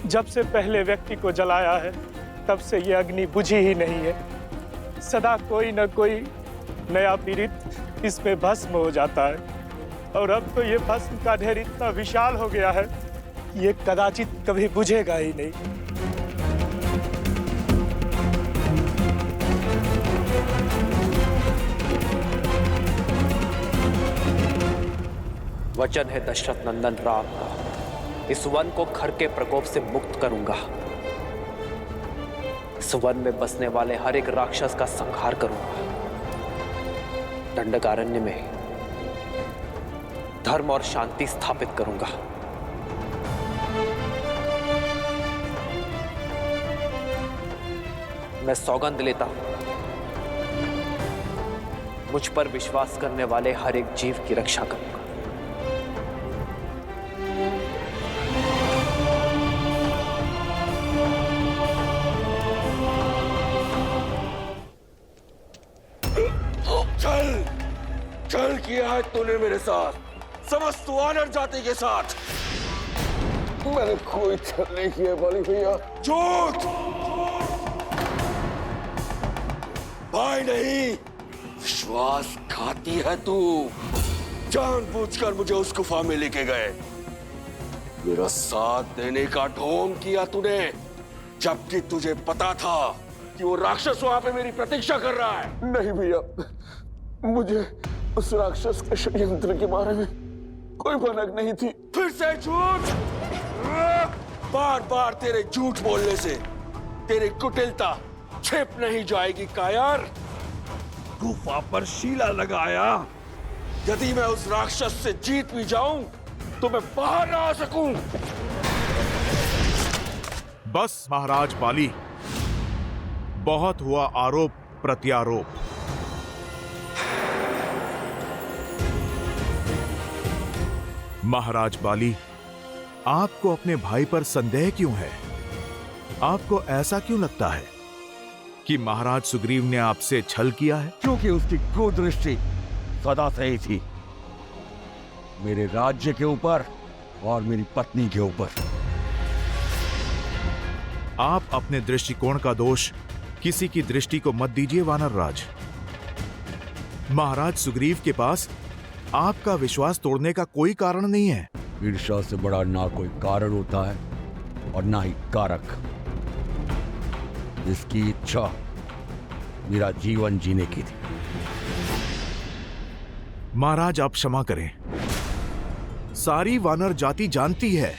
जब से पहले व्यक्ति को जलाया है, तब से ये अग्नि बुझी ही नहीं है। सदा कोई न कोई नया पीड़ित इसमें भस्म हो जाता है और अब तो ये भस्म का ढेर इतना विशाल हो गया है, ये कदाचित कभी बुझेगा ही नहीं। वचन है दशरथ नंदन राम का, इस वन को खर के प्रकोप से मुक्त करूंगा। इस वन में बसने वाले हर एक राक्षस का संहार करूंगा। दंडकारण्य में धर्म और शांति स्थापित करूंगा। मैं सौगंध लेता हूं, मुझ पर विश्वास करने वाले हर एक जीव की रक्षा करूंगा। छल किया है तूने मेरे साथ, समस्त वानर जाति के साथ। मैंने कोई छल नहीं किया बाली भैया। झूठ! भाई नहीं, विश्वासघाती है तू। जानबूझकर मुझे उस गुफा में लेके गए, मेरा साथ देने का ढोंग किया तूने, जबकि तुझे पता था कि वो राक्षस वहां पे मेरी प्रतीक्षा कर रहा है। नहीं भैया, मुझे उस राक्षस के षड्यंत्र के बारे में कोई भनक नहीं थी। फिर से झूठ! बार बार तेरे झूठ बोलने से तेरी कुटिलता छिप नहीं जाएगी कायर। गुफा पर शीला लगाया, यदि मैं उस राक्षस से जीत भी जाऊं तो मैं बाहर ना आ सकूं। बस महाराज बाली, बहुत हुआ आरोप प्रत्यारोप। महाराज बाली, आपको अपने भाई पर संदेह क्यों है? आपको ऐसा क्यों लगता है कि महाराज सुग्रीव ने आपसे छल किया है? क्योंकि उसकी कुदृष्टि सदा से ही थी मेरे राज्य के ऊपर और मेरी पत्नी के ऊपर। आप अपने दृष्टिकोण का दोष किसी की दृष्टि को मत दीजिए वानर राज। महाराज सुग्रीव के पास आपका विश्वास तोड़ने का कोई कारण नहीं है। ईर्ष्या से बड़ा ना कोई कारण होता है और ना ही कारक। जिसकी इच्छा मेरा जीवन जीने की थी। महाराज आप क्षमा करें, सारी वानर जाति जानती है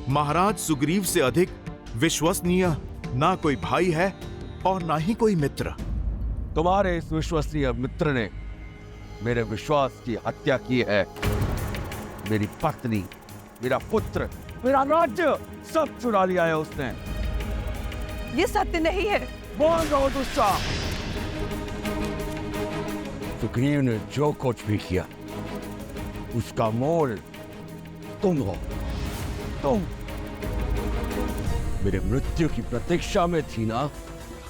महाराज सुग्रीव से अधिक विश्वसनीय ना कोई भाई है और ना ही कोई मित्र। तुम्हारे इस विश्वसनीय मित्र ने मेरे विश्वास की हत्या की है। मेरी पत्नी, मेरा पुत्र, मेरा राज्य सब चुरा लिया है उसने। ये सत्य नहीं है। बोल रहो दुष्टा। सुग्रीव ने जो कुछ भी किया उसका मोल तुम हो। तुम मेरे मृत्यु की प्रतीक्षा में थी ना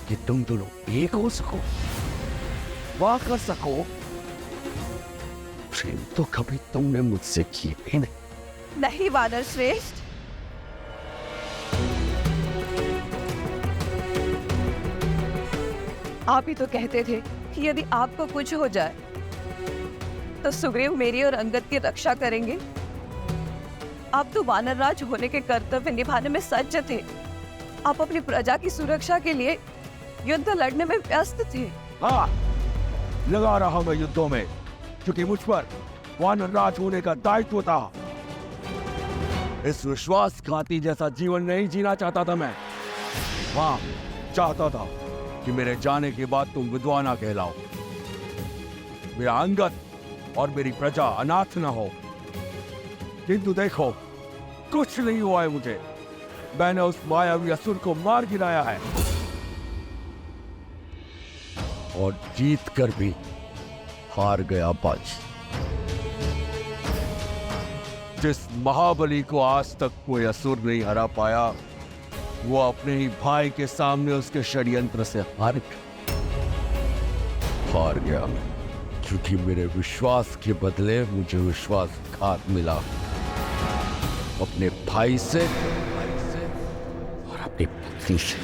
कि तुम दोनों एक हो सको, वाह कर सको। प्रेम तो कभी तुमने मुझसे किए ही नहीं। नहीं वानर श्रेष्ठ, आप ही तो कहते थे कि यदि आपको कुछ हो जाए तो सुग्रीव मेरी और अंगद की रक्षा करेंगे। आप तो वानर राज होने के कर्तव्य निभाने में सज्ज थे। आप अपनी प्रजा की सुरक्षा के लिए युद्ध लड़ने में व्यस्त थे। हाँ, लगा रहा मैं युद्धों में, क्योंकि मुझ पर वानर राज होने का दायित्व था। इस विश्वासघाती जैसा जीवन नहीं जीना चाहता था मैं। हाँ, चाहता था कि मेरे जाने के बाद तुम विधवा ना कहलाओ, मेरा अंगद और मेरी प्रजा अनाथ ना हो। किंतु देखो, कुछ नहीं हुआ है मुझे। मैंने उस मायावी असुर को मार गिराया है और जीत कर भी हार गया बाजी। जिस महाबली को आज तक कोई असुर नहीं हरा पाया, वो अपने ही भाई के सामने उसके षड्यंत्र से हार गया, क्योंकि मेरे विश्वास के बदले मुझे विश्वासघात मिला, अपने भाई से और अपनी पत्नी से।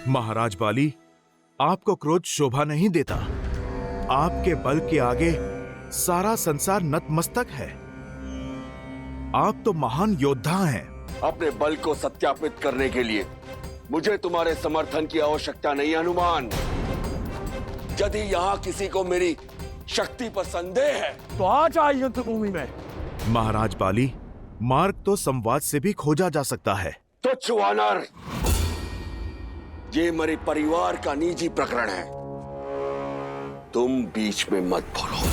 महाराज बाली, आपको क्रोध शोभा नहीं देता। आपके बल के आगे सारा संसार नतमस्तक है। आप तो महान योद्धा हैं। अपने बल को सत्यापित करने के लिए मुझे तुम्हारे समर्थन की आवश्यकता नहीं हनुमान। यदि यहाँ किसी को मेरी शक्ति पर संदेह है तो आ जाए युद्ध भूमि में। महाराज बाली, मार्ग तो संवाद से भी खोजा जा सकता है। तुच्छ वानर, ये मेरे परिवार का निजी प्रकरण है, तुम बीच में मत बोलो।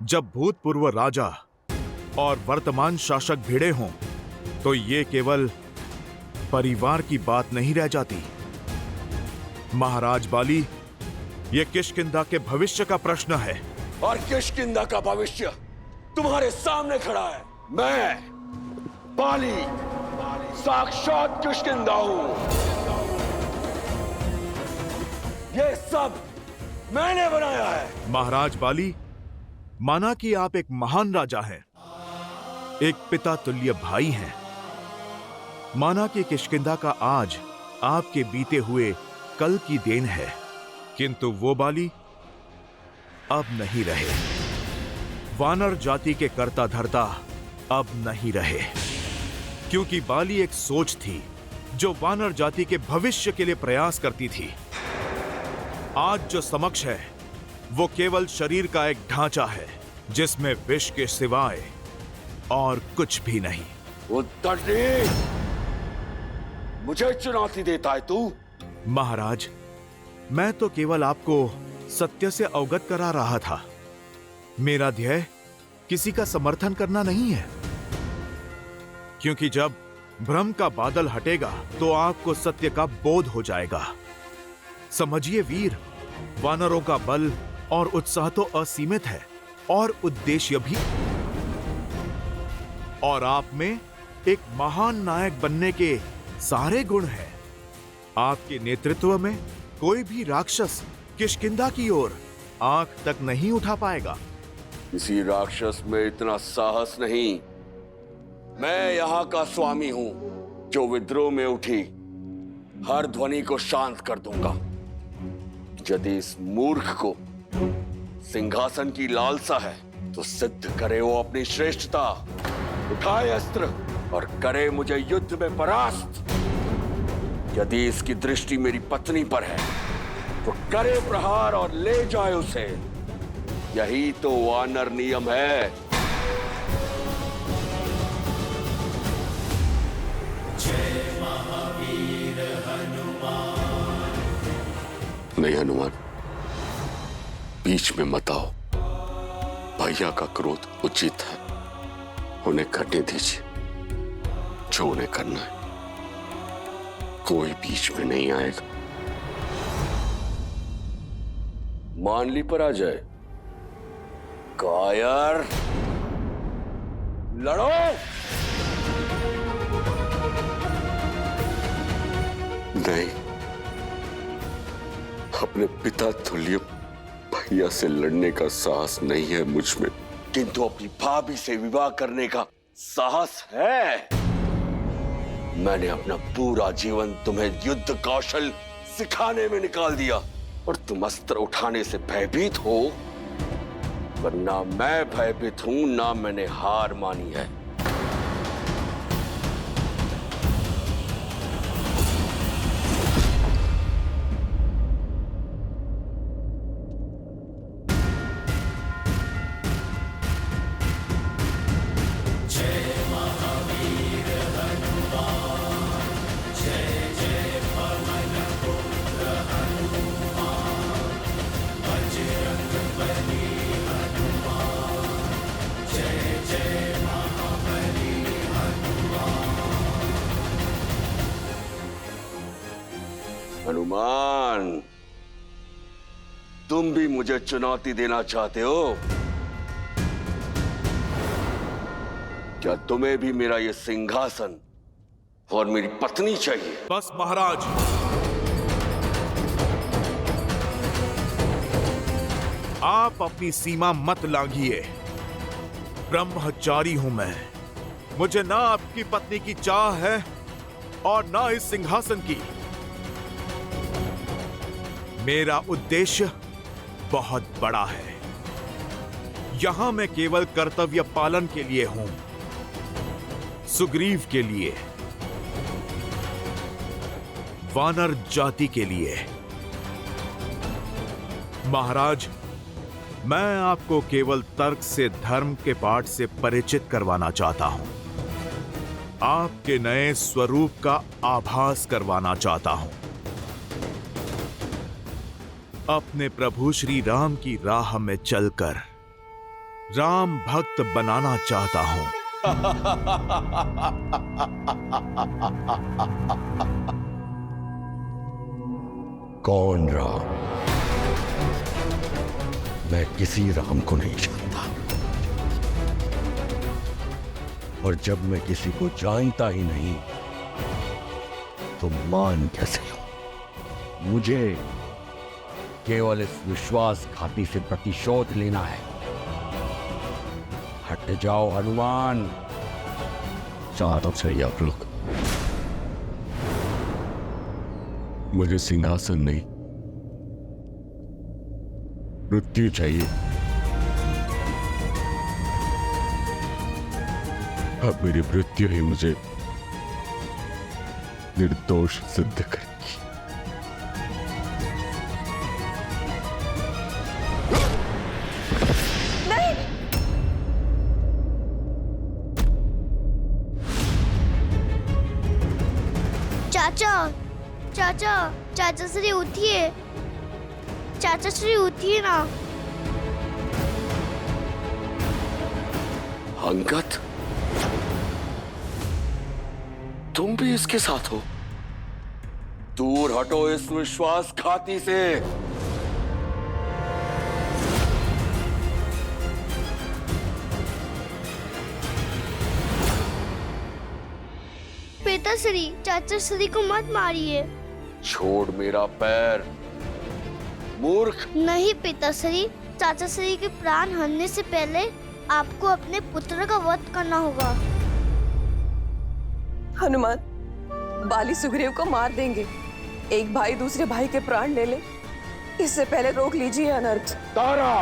जब भूतपूर्व राजा और वर्तमान शासक भिड़े हों तो ये केवल परिवार की बात नहीं रह जाती। महाराज बाली, ये किष्किंधा के भविष्य का प्रश्न है। और किष्किंधा का भविष्य तुम्हारे सामने खड़ा है। मैं बाली साक्षात किष्किंधा हूं। ये सब मैंने बनाया है। महाराज बाली, माना कि आप एक महान राजा हैं, एक पिता तुल्य भाई हैं। माना कि किष्किंधा का आज आपके बीते हुए कल की देन है, किंतु वो बाली अब नहीं रहे। वानर जाति के कर्ता धर्ता अब नहीं रहे, क्योंकि बाली एक सोच थी जो वानर जाति के भविष्य के लिए प्रयास करती थी। आज जो समक्ष है वो केवल शरीर का एक ढांचा है, जिसमें विष के सिवाय और कुछ भी नहीं। मुझे चुनौती देता है तू? महाराज, मैं तो केवल आपको सत्य से अवगत करा रहा था। मेरा ध्येय किसी का समर्थन करना नहीं है, क्योंकि जब भ्रम का बादल हटेगा तो आपको सत्य का बोध हो जाएगा। समझिए वीर, वानरों का बल और उत्साह तो असीमित है और उद्देश्य भी, और आप में एक महान नायक बनने के सारे गुण हैं। आपके नेतृत्व में कोई भी राक्षस किष्किंधा की ओर आंख तक नहीं उठा पाएगा। किसी राक्षस में इतना साहस नहीं। मैं यहाँ का स्वामी हूं, जो विद्रोह में उठी हर ध्वनि को शांत कर दूंगा। यदि इस मूर्ख को सिंहासन की लालसा है तो सिद्ध करे वो अपनी श्रेष्ठता, उठाए अस्त्र और करे मुझे युद्ध में परास्त। यदि इसकी दृष्टि मेरी पत्नी पर है तो करे प्रहार और ले जाए उसे। यही तो वानर नियम है। जय महावीर हनुमान। नहीं हनुमान, बीच में मत आओ। भैया का क्रोध उचित है, उन्हें करने दीजिए जो उन्हें करना है। कोई बीच में नहीं आएगा। मान ली पर आ जाए। कायर, लड़ो। नहीं, अपने पिता तुल्य भैया से लड़ने का साहस नहीं है मुझ में, किंतु अपनी भाभी से विवाह करने का साहस है। मैंने अपना पूरा जीवन तुम्हें युद्ध कौशल सिखाने में निकाल दिया और तुम अस्त्र उठाने से भयभीत हो, पर ना मैं भयभीत हूं, ना मैंने हार मानी है। हनुमान, तुम भी मुझे चुनौती देना चाहते हो? क्या तुम्हें भी मेरा ये सिंहासन और मेरी पत्नी चाहिए? बस महाराज, आप अपनी सीमा मत लांघिए। ब्रह्मचारी हूं मैं। मुझे ना आपकी पत्नी की चाह है और ना इस सिंहासन की। मेरा उद्देश्य बहुत बड़ा है। यहां मैं केवल कर्तव्य पालन के लिए हूं, सुग्रीव के लिए, वानर जाति के लिए। महाराज, मैं आपको केवल तर्क से धर्म के पाठ से परिचित करवाना चाहता हूं। आपके नए स्वरूप का आभास करवाना चाहता हूं। अपने प्रभु श्री राम की राह में चलकर राम भक्त बनाना चाहता हूं। कौन राम? मैं किसी राम को नहीं जानता, और जब मैं किसी को जानता ही नहीं तो मान कैसे लूं? मुझे केवल इस विश्वासघाती से प्रतिशोध लेना है। हट जाओ हनुमान। चारों से आप लोग। मुझे सिंहासन नहीं, मृत्यु चाहिए। अब मेरी मृत्यु ही मुझे निर्दोष सिद्ध करेगी। चाचा, चाचा श्री उठिए। चाचा श्री उठिए ना। अंगद, तुम भी इसके साथ हो? दूर हटो इस विश्वासघाती से। पिताश्री, चाचा श्री को मत मारिए। छोड़ मेरा पैर, मूर्ख। नहीं पिताश्री, चाचा श्री के प्राण हरने से पहले आपको अपने पुत्र का वध करना होगा। हनुमान, बाली सुग्रीव को मार देंगे। एक भाई दूसरे भाई के प्राण ले ले, इससे पहले रोक लीजिए अनर्थ। तारा,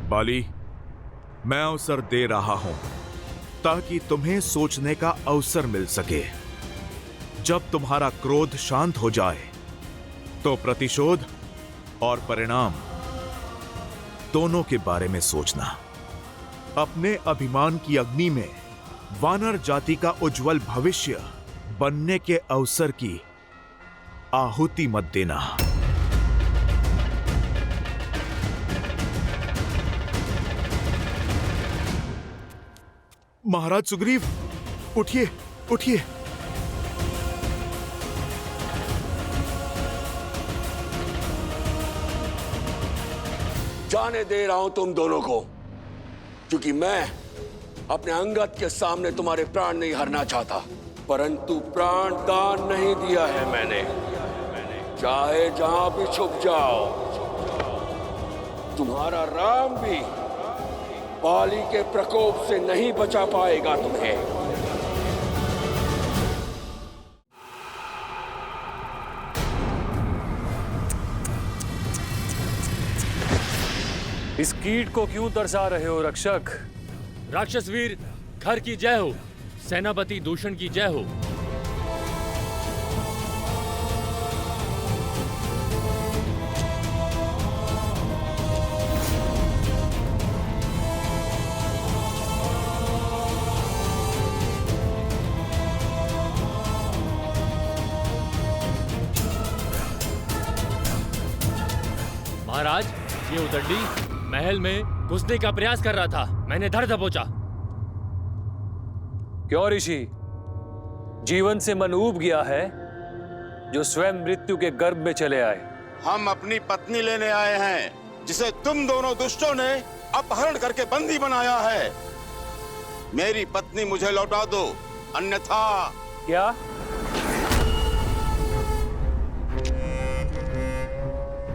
बाली, मैं अवसर दे रहा हूं ताकि तुम्हें सोचने का अवसर मिल सके। जब तुम्हारा क्रोध शांत हो जाए तो प्रतिशोध और परिणाम दोनों के बारे में सोचना। अपने अभिमान की अग्नि में वानर जाति का उज्जवल भविष्य बनने के अवसर की आहुति मत देना। महाराज सुग्रीव, उठिए उठिए। जाने दे रहा हूं तुम दोनों को, क्योंकि मैं अपने अंगद के सामने तुम्हारे प्राण नहीं हरना चाहता, परंतु प्राण दान नहीं दिया है मैंने। चाहे जहां भी छुप जाओ, तुम्हारा राम भी पाली के प्रकोप से नहीं बचा पाएगा तुम्हें। इस कीट को क्यों तरसा रहे हो रक्षक? राक्षस वीर खर की जय हो, सेनापति दूषण की जय हो। महाराज, ये उदंडी महल में घुसने का प्रयास कर रहा था, मैंने धर दबोचा। क्यों ऋषि, जीवन से मन ऊब गया है जो स्वयं मृत्यु के गर्भ में चले आए? हम अपनी पत्नी लेने आए हैं, जिसे तुम दोनों दुष्टों ने अपहरण करके बंदी बनाया है। मेरी पत्नी मुझे लौटा दो, अन्यथा। क्या?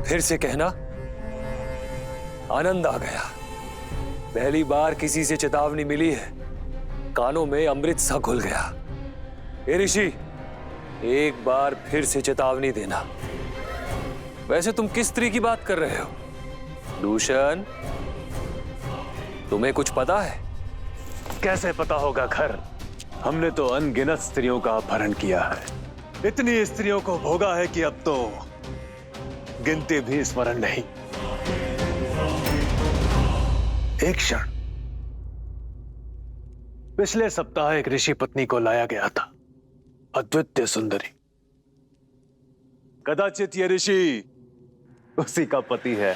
फिर से कहना। आनंद आ गया, पहली बार किसी से चेतावनी मिली है, कानों में अमृत सा घुल गया। ए ऋषि, एक बार फिर से चेतावनी देना। वैसे तुम किस स्त्री की बात कर रहे हो? दूषण, तुम्हें कुछ पता है? कैसे पता होगा खर? हमने तो अनगिनत स्त्रियों का अपहरण किया है, इतनी स्त्रियों को भोगा है कि अब तो गिनती भी स्मरण नहीं। एक क्षण, पिछले सप्ताह एक ऋषि पत्नी को लाया गया था, अद्वितीय सुंदरी। कदाचित ये ऋषि उसी का पति है।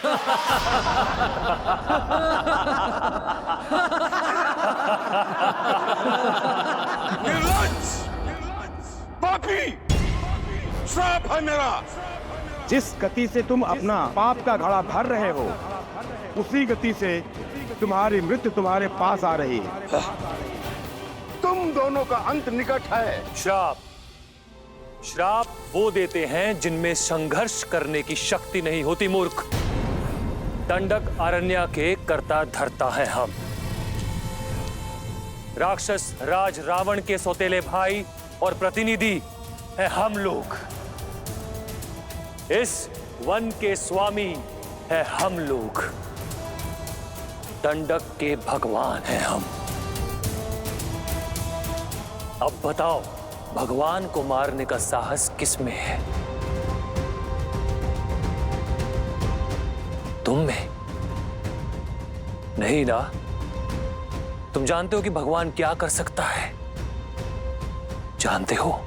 निर्लज्ज, पापी, श्राप है मेरा। जिस गति से तुम अपना पाप का घड़ा भर रहे हो, उसी गति से तुम्हारी मृत्यु तुम्हारे पास आ रही है। तुम दोनों का अंत निकट है। श्राप, श्राप वो देते हैं जिनमें संघर्ष करने की शक्ति नहीं होती, मूर्ख। दंडक अरण्य के कर्ता धर्ता है हम। राक्षस राज रावण के सौतेले भाई और प्रतिनिधि है हम लोग। इस वन के स्वामी है हम लोग। दंडक के भगवान हैं हम। अब बताओ, भगवान को मारने का साहस किसमें है? तुम में नहीं ना? तुम जानते हो कि भगवान क्या कर सकता है? जानते हो?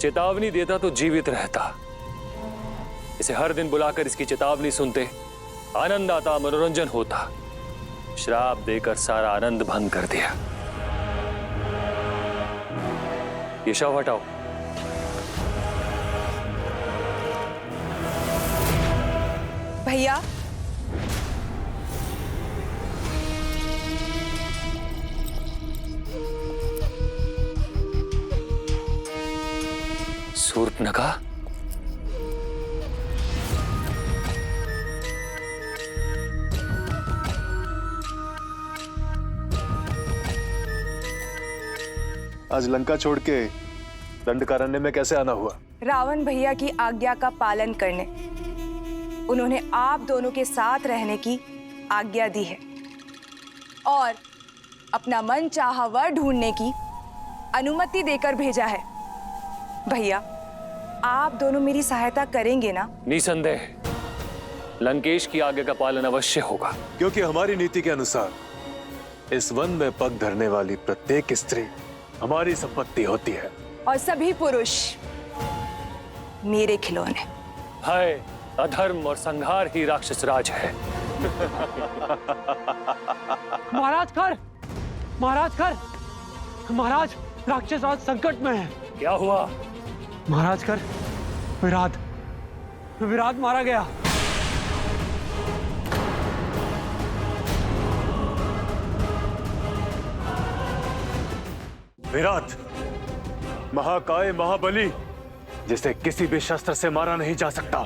चेतावनी देता तो जीवित रहता। इसे हर दिन बुलाकर इसकी चेतावनी सुनते, आनंद आता, मनोरंजन होता। श्राप देकर सारा आनंद भंग कर दिया। ये शव हटाओ। भैया, शूर्पणखा, आज लंका छोड़ के दंडकारण्य में कैसे आना हुआ? रावण भैया की आज्ञा का पालन करने। उन्होंने आप दोनों के साथ रहने की आज्ञा दी है और अपना मन चाहा वर ढूंढने की अनुमति देकर भेजा है। भैया, आप दोनों मेरी सहायता करेंगे ना? निसंदेह लंकेश की आज्ञा का पालन अवश्य होगा, क्योंकि हमारी नीति के अनुसार इस वन में पग धरने वाली प्रत्येक स्त्री हमारी संपत्ति होती है और सभी पुरुष मेरे खिलौने। भय, अधर्म और संहार ही राक्षस राज है। महाराज कर, महाराज कर, महाराज राक्षस राज संकट में है। क्या हुआ? महाराज कर, विराट, विराट मारा गया। विराट, महाकाय महाबली, जिसे किसी भी शस्त्र से मारा नहीं जा सकता,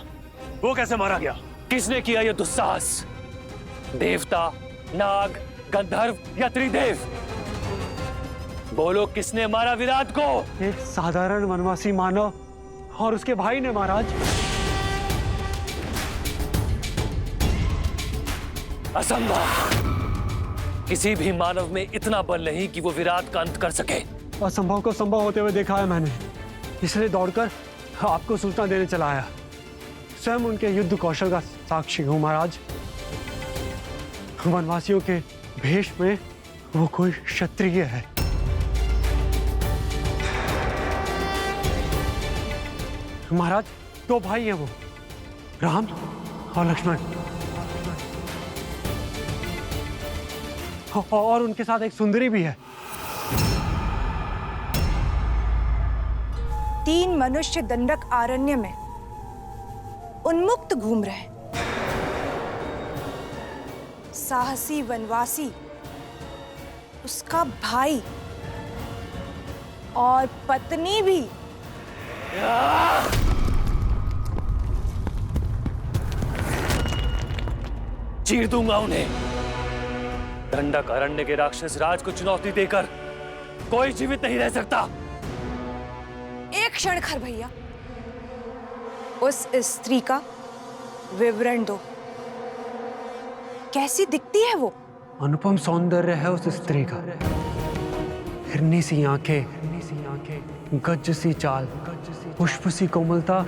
वो कैसे मारा गया? किसने किया यह दुस्साहस? देवता, नाग, गंधर्व या त्रिदेव? बोलो, किसने मारा विराट को? एक साधारण वनवासी मानव और उसके भाई ने महाराज। असंभव! किसी भी मानव में इतना बल नहीं कि वो विराट का अंत कर सके। असंभव को संभव होते हुए देखा है मैंने, इसलिए दौड़कर आपको सूचना देने चला आया। स्वयं उनके युद्ध कौशल का साक्षी हूं महाराज। वनवासियों के भेष में वो कोई क्षत्रिय है। महाराज, दो भाई हैं वो, राम और लक्ष्मण, और उनके साथ एक सुंदरी भी है। 3 मनुष्य दंडक आरण्य में उन्मुक्त घूम रहे। साहसी वनवासी, उसका भाई और पत्नी भी। चीर दूंगा उन्हें। दंडक अरण्य के राक्षस राज को चुनौती देकर कोई जीवित नहीं रह सकता। एक क्षण खर भैया, उस स्त्री का विवरण दो। कैसी दिखती है वो? अनुपम सौंदर्य है उस स्त्री का। हिरनी सी आंखें, गज सी चाल, पुष्प सी कोमलता,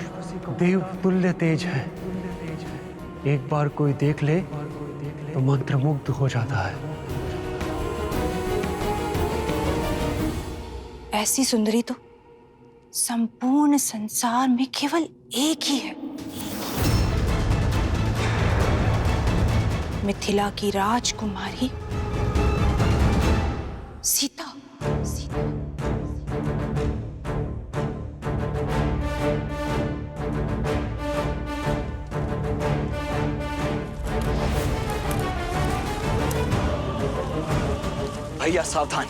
देव तुल्य तेज है। एक बार कोई देख ले तो मंत्रमुग्ध हो जाता है। ऐसी सुंदरी तो संपूर्ण संसार में केवल एक ही है। मिथिला की राजकुमारी सीता। भैया सावधान।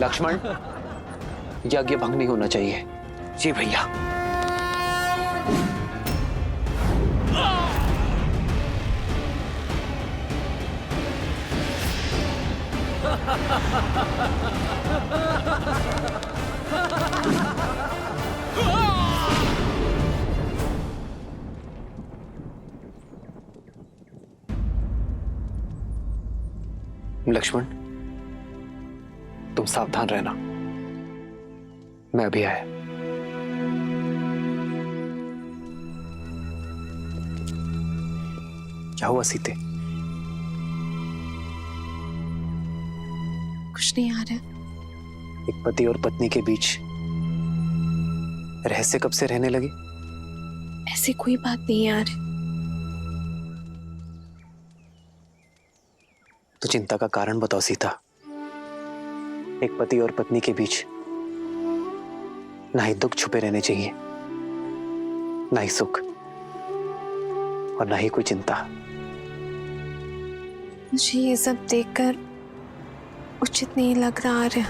लक्ष्मण, यज्ञ भंग नहीं होना चाहिए। जी भैया। लक्ष्मण, तुम सावधान रहना, मैं अभी आया। क्या हुआ सीते? कुछ नहीं आ रहा। एक पति और पत्नी के बीच रहस्य कब से रहने लगे? ऐसी कोई बात नहीं यार। तो चिंता का कारण बताओ सीता। एक पति और पत्नी के बीच ना ही दुख छुपे रहने चाहिए, ना ही सुख, और ना ही कोई चिंता। मुझे ये सब देखकर उचित नहीं लग रहा है।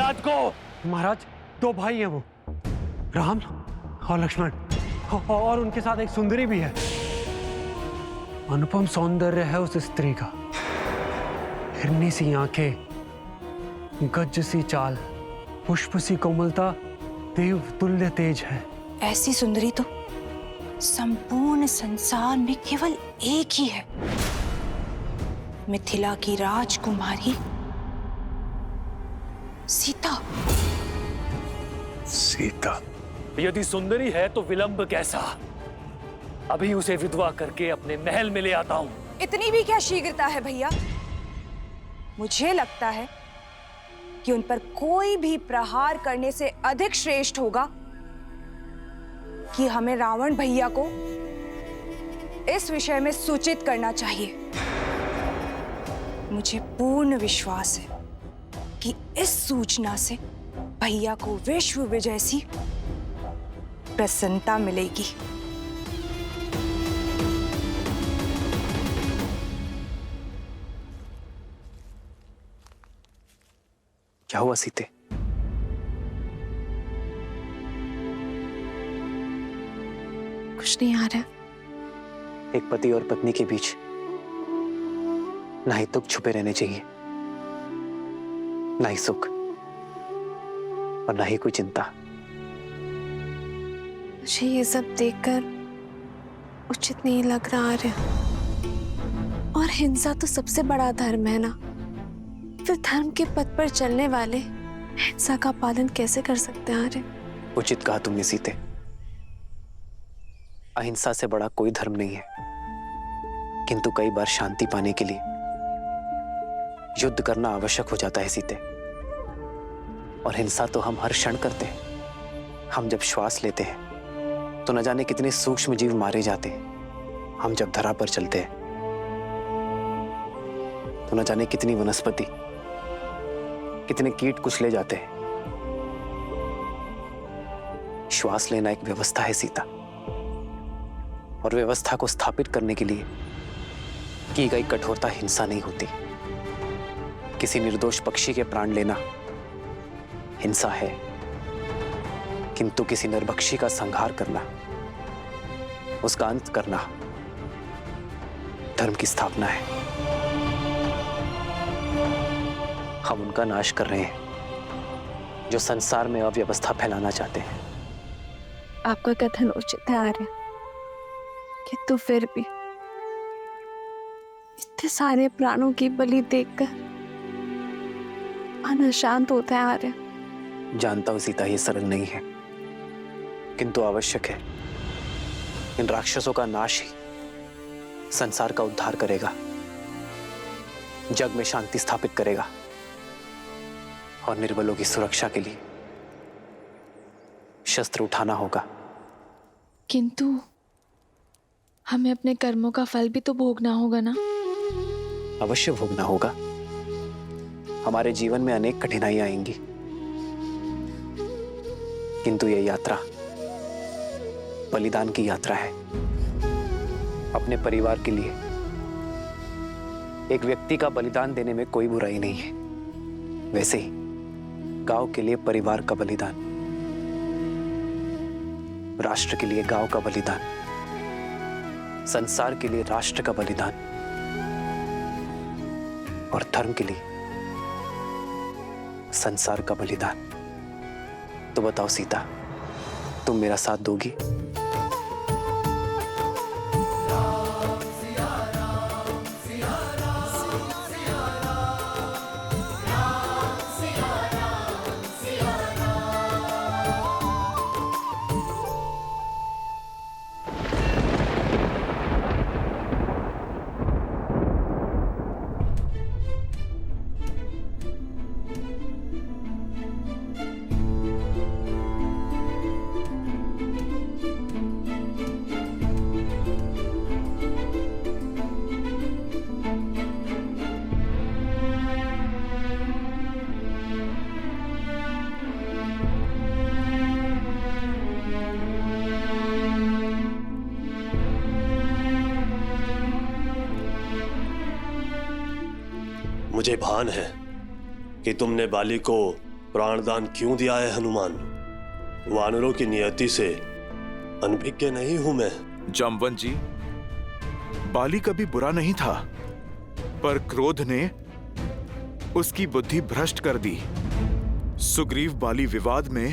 महाराज को। महाराज, दो भाई हैं वो, राम और लक्ष्मण, और उनके साथ एक सुंदरी भी है। अनुपम सौंदर्य है उस स्त्री का, हिरनी सी आंखें, गज सी चाल, पुष्प सी कोमलता, देव तुल्य तेज है। ऐसी सुंदरी तो संपूर्ण संसार में केवल एक ही है, मिथिला की राजकुमारी सीता। सीता? यदि सुंदरी है तो विलंब कैसा? अभी उसे विधवा करके अपने महल में ले आता हूं। इतनी भी क्या शीघ्रता है भैया? मुझे लगता है कि उन पर कोई भी प्रहार करने से अधिक श्रेष्ठ होगा कि हमें रावण भैया को इस विषय में सूचित करना चाहिए। मुझे पूर्ण विश्वास है कि इस सूचना से भैया को विश्व विजय सी प्रसन्नता मिलेगी। क्या हुआ सीते? कुछ नहीं आ रहा। एक पति और पत्नी के बीच ना ही दुख छुपे रहने चाहिए, ना ही सुख, और ना ही कोई चिंता। मुझे ये सब देखकर उचित नहीं लग रहा है। और हिंसा तो सबसे बड़ा धर्म है ना, फिर धर्म के पथ पर चलने वाले हिंसा का पालन कैसे कर सकते हैं? आर्य, उचित कहा तुमने सीते। अहिंसा से बड़ा कोई धर्म नहीं है, किंतु कई बार शांति पाने के लिए युद्ध करना आवश्यक हो जाता है सीते। और हिंसा तो हम हर क्षण करते हैं। हम जब श्वास लेते हैं तो न जाने कितने सूक्ष्म जीव मारे जाते हैं। हम जब धरा पर चलते हैं तो न जाने कितनी वनस्पति, कितने कीट कुचले जाते हैं। श्वास लेना एक व्यवस्था है सीता, और व्यवस्था को स्थापित करने के लिए की गई कठोरता हिंसा नहीं होती। किसी निर्दोष पक्षी के प्राण लेना हिंसा है, किंतु किसी निर्भक्षी का संहार करना, उसका अंत करना धर्म की स्थापना है। हम उनका नाश कर रहे हैं जो संसार में अव्यवस्था फैलाना चाहते हैं। आपका कथन उचित है आर्य, किंतु फिर भी इतने सारे प्राणों की बलि देखकर मन अशांत होता है आर्य। जानता हूं सीता, ये सरल नहीं है, किंतु आवश्यक है। इन राक्षसों का नाश ही संसार का उद्धार करेगा, जग में शांति स्थापित करेगा, और निर्बलों की सुरक्षा के लिए शस्त्र उठाना होगा। किंतु हमें अपने कर्मों का फल भी तो भोगना होगा ना? अवश्य भोगना होगा। हमारे जीवन में अनेक कठिनाइयां आएंगी, किंतु यह यात्रा बलिदान की यात्रा है। अपने परिवार के लिए एक व्यक्ति का बलिदान देने में कोई बुराई नहीं है। वैसे ही गांव के लिए परिवार का बलिदान, राष्ट्र के लिए गांव का बलिदान, संसार के लिए राष्ट्र का बलिदान, और धर्म के लिए संसार का बलिदान। तो बताओ सीता, तुम मेरा साथ दोगी? मुझे भान है कि तुमने बाली को प्राणदान क्यों दिया है हनुमान? वानरों की नियति से अनभिज्ञ नहीं हूं मैं। जामवंत जी, बाली कभी बुरा नहीं था, पर क्रोध ने उसकी बुद्धि भ्रष्ट कर दी। सुग्रीव बाली विवाद में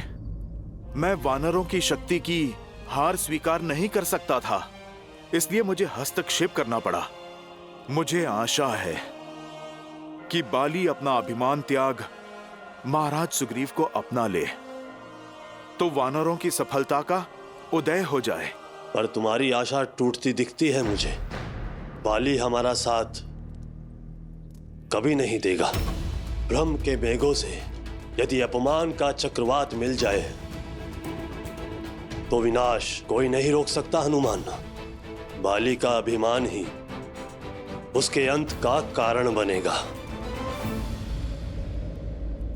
मैं वानरों की शक्ति की हार स्वीकार नहीं कर सकता था, इसलिए मुझे हस्तक्षेप करना पड़ा। मुझे आशा है कि बाली अपना अभिमान त्याग महाराज सुग्रीव को अपना ले, तो वानरों की सफलता का उदय हो जाए। पर तुम्हारी आशा टूटती दिखती है मुझे। बाली हमारा साथ कभी नहीं देगा। भ्रम के मेघों से यदि अपमान का चक्रवात मिल जाए तो विनाश कोई नहीं रोक सकता हनुमान। बाली का अभिमान ही उसके अंत का कारण बनेगा।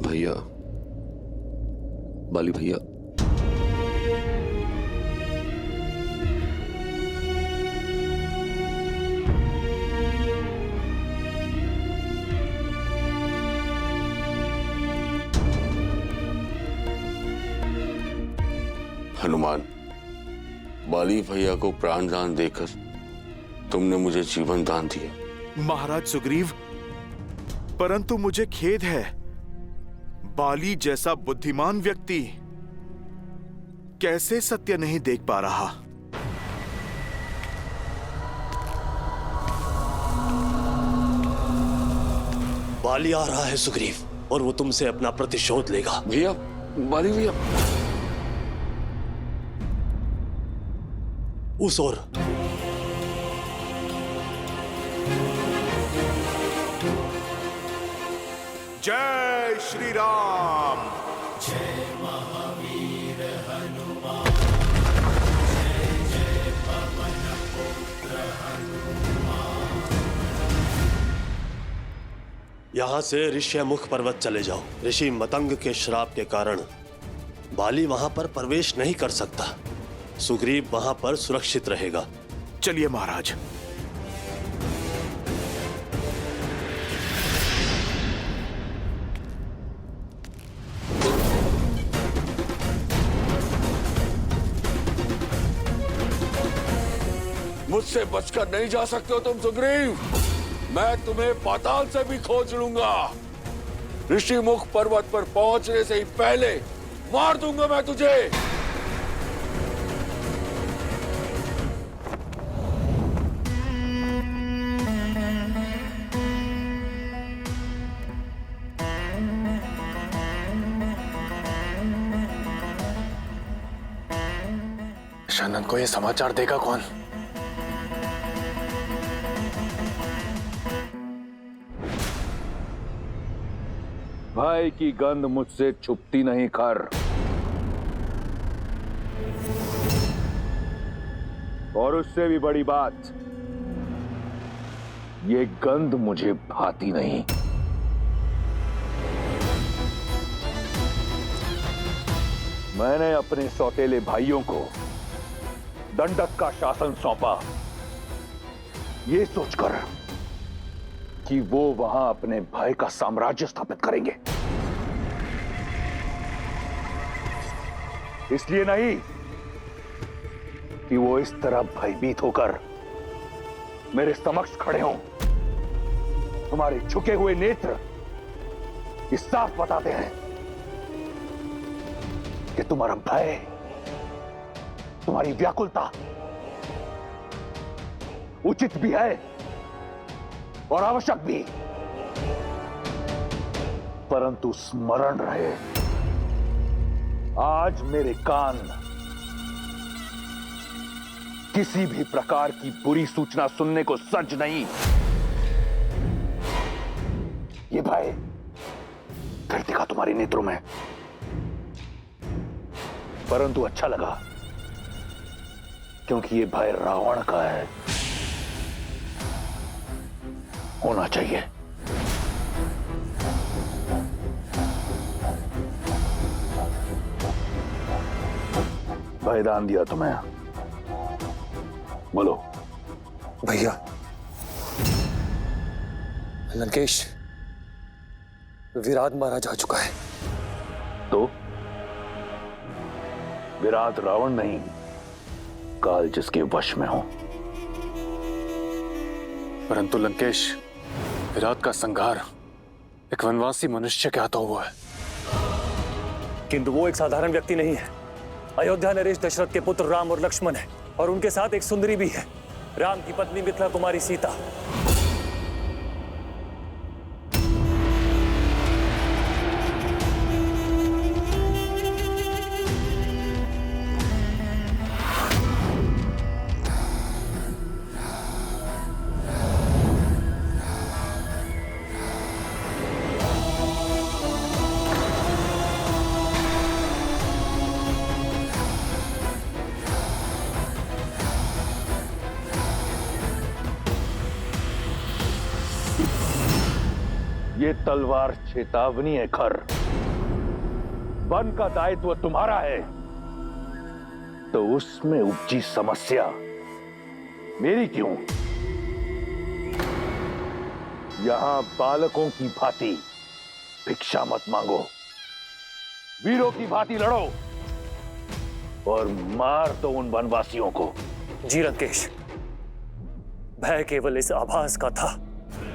भैया, बाली भैया, हनुमान, बाली भैया को प्राण दान देकर तुमने मुझे जीवन दान दिया। महाराज सुग्रीव, परंतु मुझे खेद है, बाली जैसा बुद्धिमान व्यक्ति कैसे सत्य नहीं देख पा रहा? बाली आ रहा है सुग्रीव, और वो तुमसे अपना प्रतिशोध लेगा। भैया, बाली भैया, उस ओर। जय श्री राम। जय महावीर हनुमान, जय जय पवन पुत्र हनुमान। यहां से ऋष्यमुख पर्वत चले जाओ। ऋषि मतंग के श्राप के कारण बाली वहां पर प्रवेश नहीं कर सकता। सुग्रीव वहां पर सुरक्षित रहेगा। चलिए महाराज। मुझसे बचकर नहीं जा सकते हो तुम सुग्रीव। मैं तुम्हें पाताल से भी खोज लूंगा। ऋषिमुख पर्वत पर पहुंचने से ही पहले मार दूंगा मैं तुझे। शनन को ये समाचार देगा कौन? भाई की गंध मुझसे छुपती नहीं कर। और उससे भी बड़ी बात, ये गंध मुझे भाती नहीं। मैंने अपने सौतेले भाइयों को दंडक का शासन सौंपा, ये सोचकर कि वो वहां अपने भाई का साम्राज्य स्थापित करेंगे। इसलिए नहीं कि वो इस तरह भयभीत होकर मेरे समक्ष खड़े हों। तुम्हारे झुके हुए नेत्र इस साफ बताते हैं कि तुम्हारा भय, तुम्हारी व्याकुलता उचित भी है और आवश्यक भी, परंतु स्मरण रहे, आज मेरे कान किसी भी प्रकार की बुरी सूचना सुनने को सज्ज नहीं। ये भय फिर दिखा तुम्हारे नेत्रों में, परंतु अच्छा लगा, क्योंकि ये भय रावण का है, होना चाहिए। भयदान दिया तुम्हें, बोलो। भैया, लंकेश विराट महाराज आ चुका है। विराट रावण नहीं, काल जिसके वश में हो। परंतु लंकेश, विराट का संहार एक वनवासी मनुष्य के हाथों हुआ है। किंतु वो एक साधारण व्यक्ति नहीं है। अयोध्या नरेश दशरथ के पुत्र राम और लक्ष्मण है, और उनके साथ एक सुंदरी भी है, राम की पत्नी मिथिला कुमारी सीता। ये तलवार चेतावनी है खर। वन का दायित्व तुम्हारा है, तो उसमें उपजी समस्या मेरी क्यों? यहां बालकों की भांति भिक्षा मत मांगो, वीरों की भांति लड़ो और मार दो उन वनवासियों को। जी लंकेश, भय केवल इस आभास का था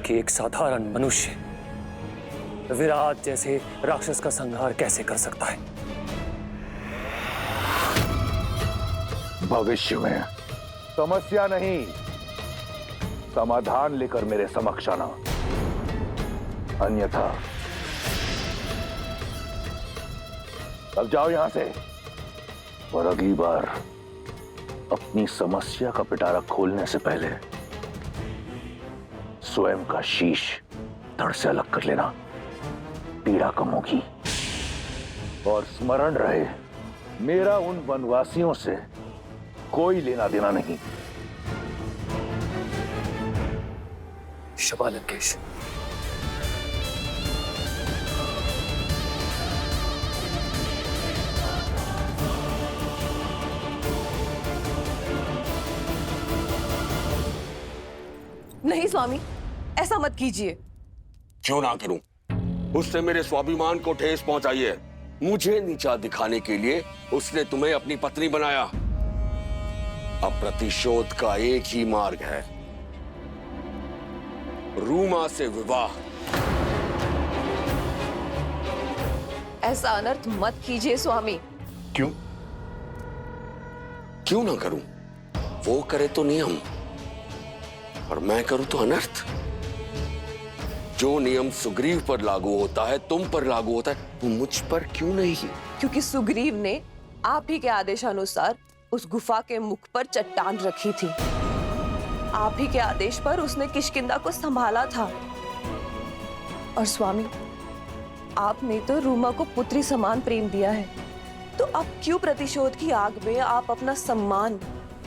कि एक साधारण मनुष्य विराट जैसे राक्षस का संहार कैसे कर सकता है। भविष्य में समस्या नहीं, समाधान लेकर मेरे समक्ष आना, अन्यथा अब जाओ यहां से। और अगली बार अपनी समस्या का पिटारा खोलने से पहले स्वयं का शीश धड़ से अलग कर लेना, पीड़ा कम होगी। और स्मरण रहे, मेरा उन वनवासियों से कोई लेना देना नहीं। शबा लंकेश। नहीं स्वामी, ऐसा मत कीजिए। क्यों ना करूं? उसने मेरे स्वाभिमान को ठेस पहुंचाई है। मुझे नीचा दिखाने के लिए उसने तुम्हें अपनी पत्नी बनाया। अब प्रतिशोध का एक ही मार्ग है, रूमा से विवाह। ऐसा अनर्थ मत कीजिए स्वामी। क्यों? क्यों ना करूं? वो करे तो नियम, और मैं करूं तो अनर्थ। जो नियम सुग्रीव पर लागू होता है, तुम पर लागू होता है, वो मुझ पर क्यों नहीं? क्योंकि सुग्रीव ने आप ही के आदेशानुसार उस गुफा के मुख पर चट्टान रखी थी। आप ही के आदेश पर उसने किष्किंधा को संभाला था। और स्वामी, आपने तो रूमा को पुत्री समान प्रेम दिया है, तो अब क्यों प्रतिशोध की आग में आप अपना सम्मान,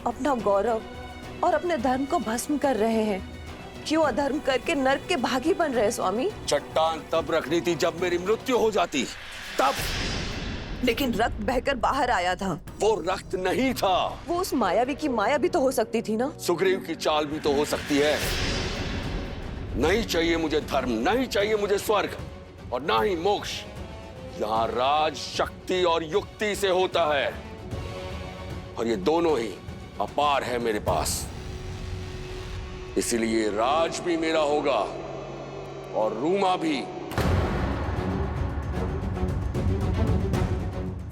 अपना गौरव और अपने धर्म को भस्म कर रहे हैं? क्यों अधर्म करके नर्क के भागी बन रहे स्वामी? चट्टान तब रखनी थी जब मेरी मृत्यु हो जाती, तब। लेकिन रक्त बहकर बाहर आया था। वो रक्त नहीं था। वो उस मायावी की माया भी तो हो सकती थी ना। सुग्रीव की चाल भी तो हो सकती है। नहीं चाहिए मुझे धर्म, नहीं चाहिए मुझे स्वर्ग, और ना ही मोक्ष। यहाँ राज शक्ति और युक्ति से होता है, और ये दोनों ही अपार है मेरे पास। इसीलिए राज भी मेरा होगा और रूमा भी।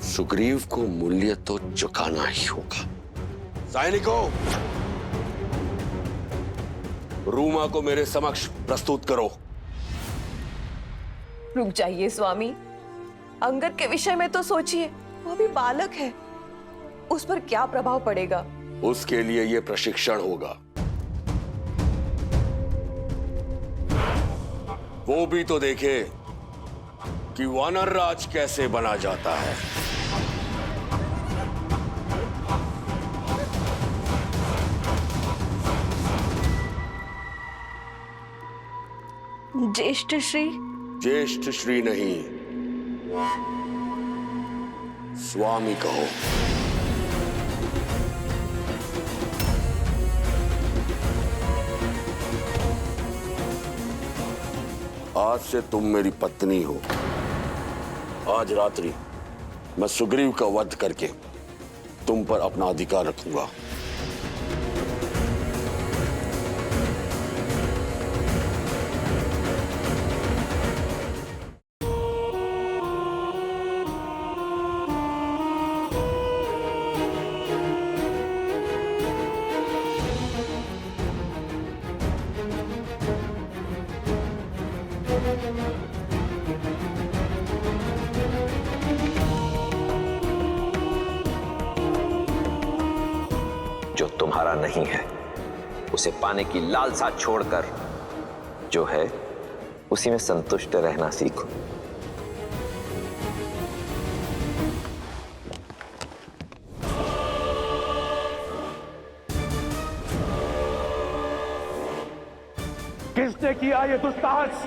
सुग्रीव को मूल्य तो चुकाना ही होगा। सैनिकों, रूमा को मेरे समक्ष प्रस्तुत करो। रुक जाइए स्वामी, अंगद के विषय में तो सोचिए। वो भी बालक है, उस पर क्या प्रभाव पड़ेगा? उसके लिए यह प्रशिक्षण होगा। वो भी तो देखे कि वानर राज कैसे बना जाता है। ज्येष्ठ श्री? ज्येष्ठ श्री नहीं, स्वामी कहो। आज से तुम मेरी पत्नी हो। आज रात्रि मैं सुग्रीव का वध करके तुम पर अपना अधिकार रखूंगा। जो तुम्हारा नहीं है उसे पाने की लालसा छोड़कर जो है उसी में संतुष्ट रहना सीखो। किसने किया ये दुस्साहस?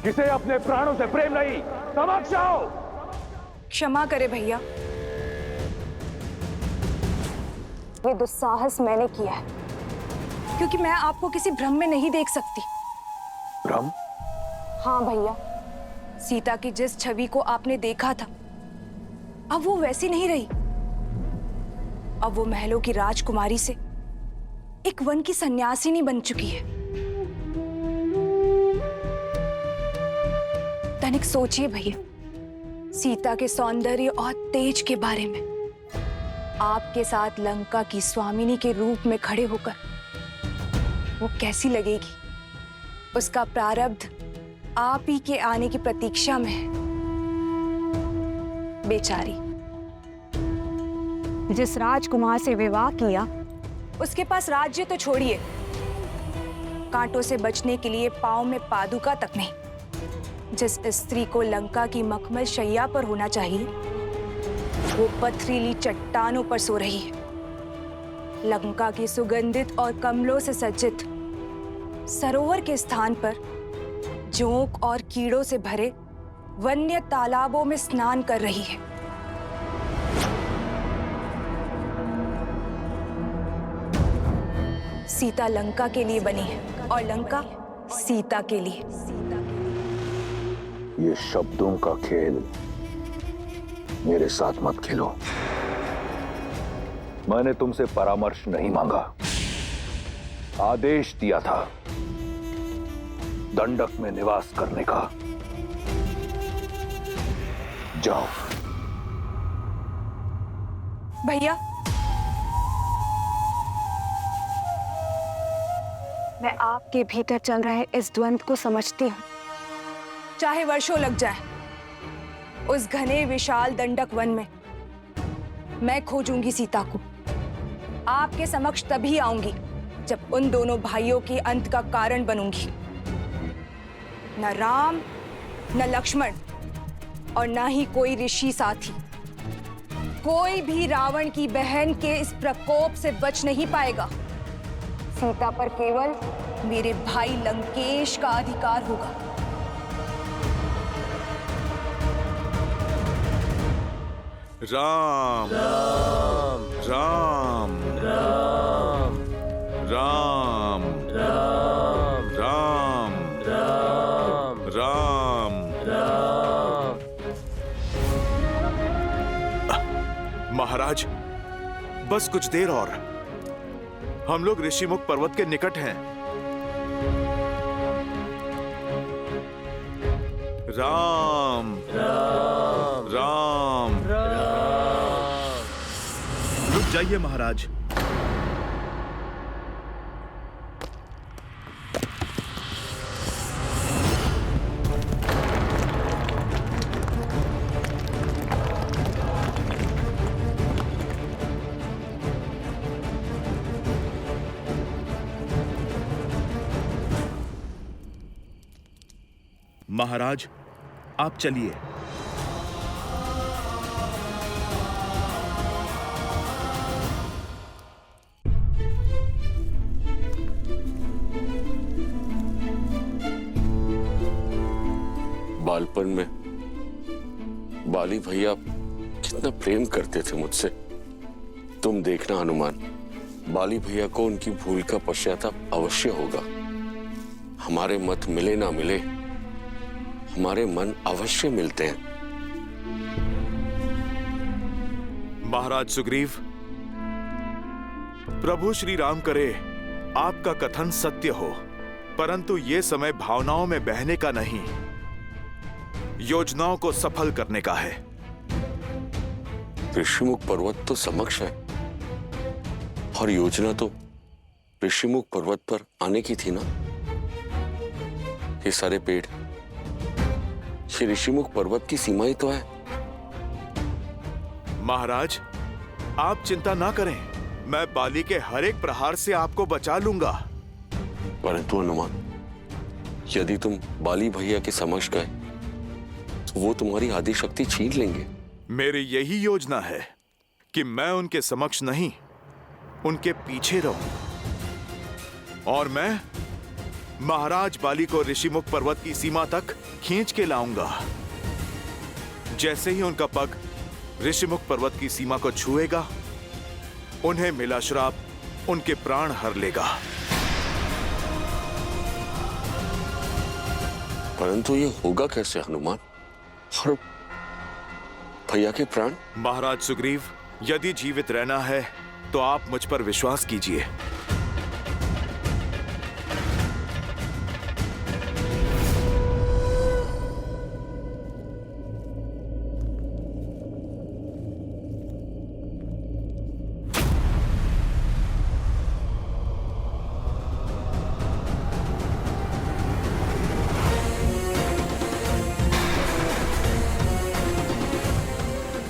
किसे अपने प्राणों से प्रेम नहीं? समझ आओ। क्षमा करे भैया, ये दुस्साहस मैंने किया है क्योंकि मैं आपको किसी भ्रम में नहीं देख सकती। भ्रम? हाँ भैया, सीता की जिस छवि को आपने देखा था अब वो वैसी नहीं रही। अब वो महलों की राजकुमारी से एक वन की सन्यासिनी बन चुकी है। तनिक सोचिए भैया, सीता के सौंदर्य और तेज के बारे में। आपके साथ लंका की स्वामिनी के रूप में खड़े होकर वो कैसी लगेगी? उसका प्रारब्ध आप ही के आने की प्रतीक्षा में है। बेचारी, जिस राजकुमार से विवाह किया उसके पास राज्य तो छोड़िए, कांटों से बचने के लिए पांव में पादुका तक नहीं। जिस स्त्री को लंका की मखमल शैया पर होना चाहिए वो पथरीली चट्टानों पर सो रही है। लंका की सुगंधित और कमलों से सज्जित सरोवर के स्थान पर जोंक और कीड़ों से भरे वन्य तालाबों में स्नान कर रही है। सीता लंका के लिए बनी है और लंका सीता के लिए। ये शब्दों का खेल मेरे साथ मत खेलो। मैंने तुमसे परामर्श नहीं मांगा, आदेश दिया था दंडक में निवास करने का। जाओ। भैया, मैं आपके भीतर चल रहे इस द्वंद्व को समझती हूँ। चाहे वर्षों लग जाए, उस घने विशाल दंडक वन में मैं खोजूंगी सीता को। आपके समक्ष तभी आऊंगी जब उन दोनों भाइयों के अंत का कारण बनूंगी। न राम, न लक्ष्मण और न ही कोई ऋषि साथी, कोई भी रावण की बहन के इस प्रकोप से बच नहीं पाएगा। सीता पर केवल मेरे भाई लंकेश का अधिकार होगा। राम राम राम राम राम राम राम राम राम। महाराज, बस कुछ देर और, हम लोग ऋषिमुख पर्वत के निकट हैं। राम राम राम राम। रुक जाइए महाराज। महाराज, आप चलिए। बालपन में बाली भैया कितना प्रेम करते थे मुझसे। तुम देखना हनुमान, बाली भैया को उनकी भूल का पश्चाताप अवश्य होगा। हमारे मत मिले ना मिले, हमारे मन अवश्य मिलते हैं। महाराज सुग्रीव, प्रभु श्री राम करे आपका कथन सत्य हो, परंतु ये समय भावनाओं में बहने का नहीं, योजनाओं को सफल करने का है। ऋषिमुख पर्वत तो समक्ष है और योजना तो ऋषिमुख पर्वत पर आने की थी ना। ये सारे पेड़, ये ऋषिमुख पर्वत की सीमा ही तो है। महाराज, आप चिंता ना करें, मैं बाली के हर एक प्रहार से आपको बचा लूंगा। परंतु हनुमान, यदि तुम बाली भैया के समक्ष गए तो वो तुम्हारी आदि शक्ति छीन लेंगे। मेरी यही योजना है कि मैं उनके समक्ष नहीं, उनके पीछे रहूं और मैं महाराज बाली को ऋषिमुख पर्वत की सीमा तक खींच के लाऊंगा। जैसे ही उनका पग ऋषिमुख पर्वत की सीमा को छुएगा, उन्हें मिला श्राप उनके प्राण हर लेगा। परंतु ये होगा कैसे हनुमान? और भैया के प्राण? महाराज सुग्रीव, यदि जीवित रहना है तो आप मुझ पर विश्वास कीजिए।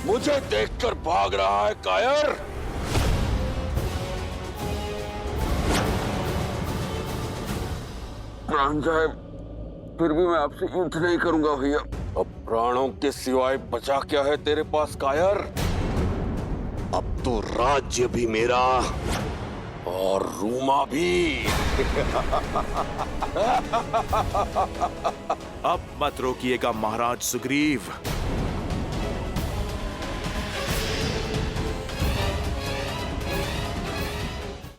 मुझे देखकर भाग रहा है कायर? प्राण जाए फिर भी मैं आपसे युद्ध नहीं करूंगा भैया। अब प्राणों के सिवाय बचा क्या है तेरे पास कायर? अब तो राज्य भी मेरा और रूमा भी। अब मत रोकिएगा महाराज सुग्रीव।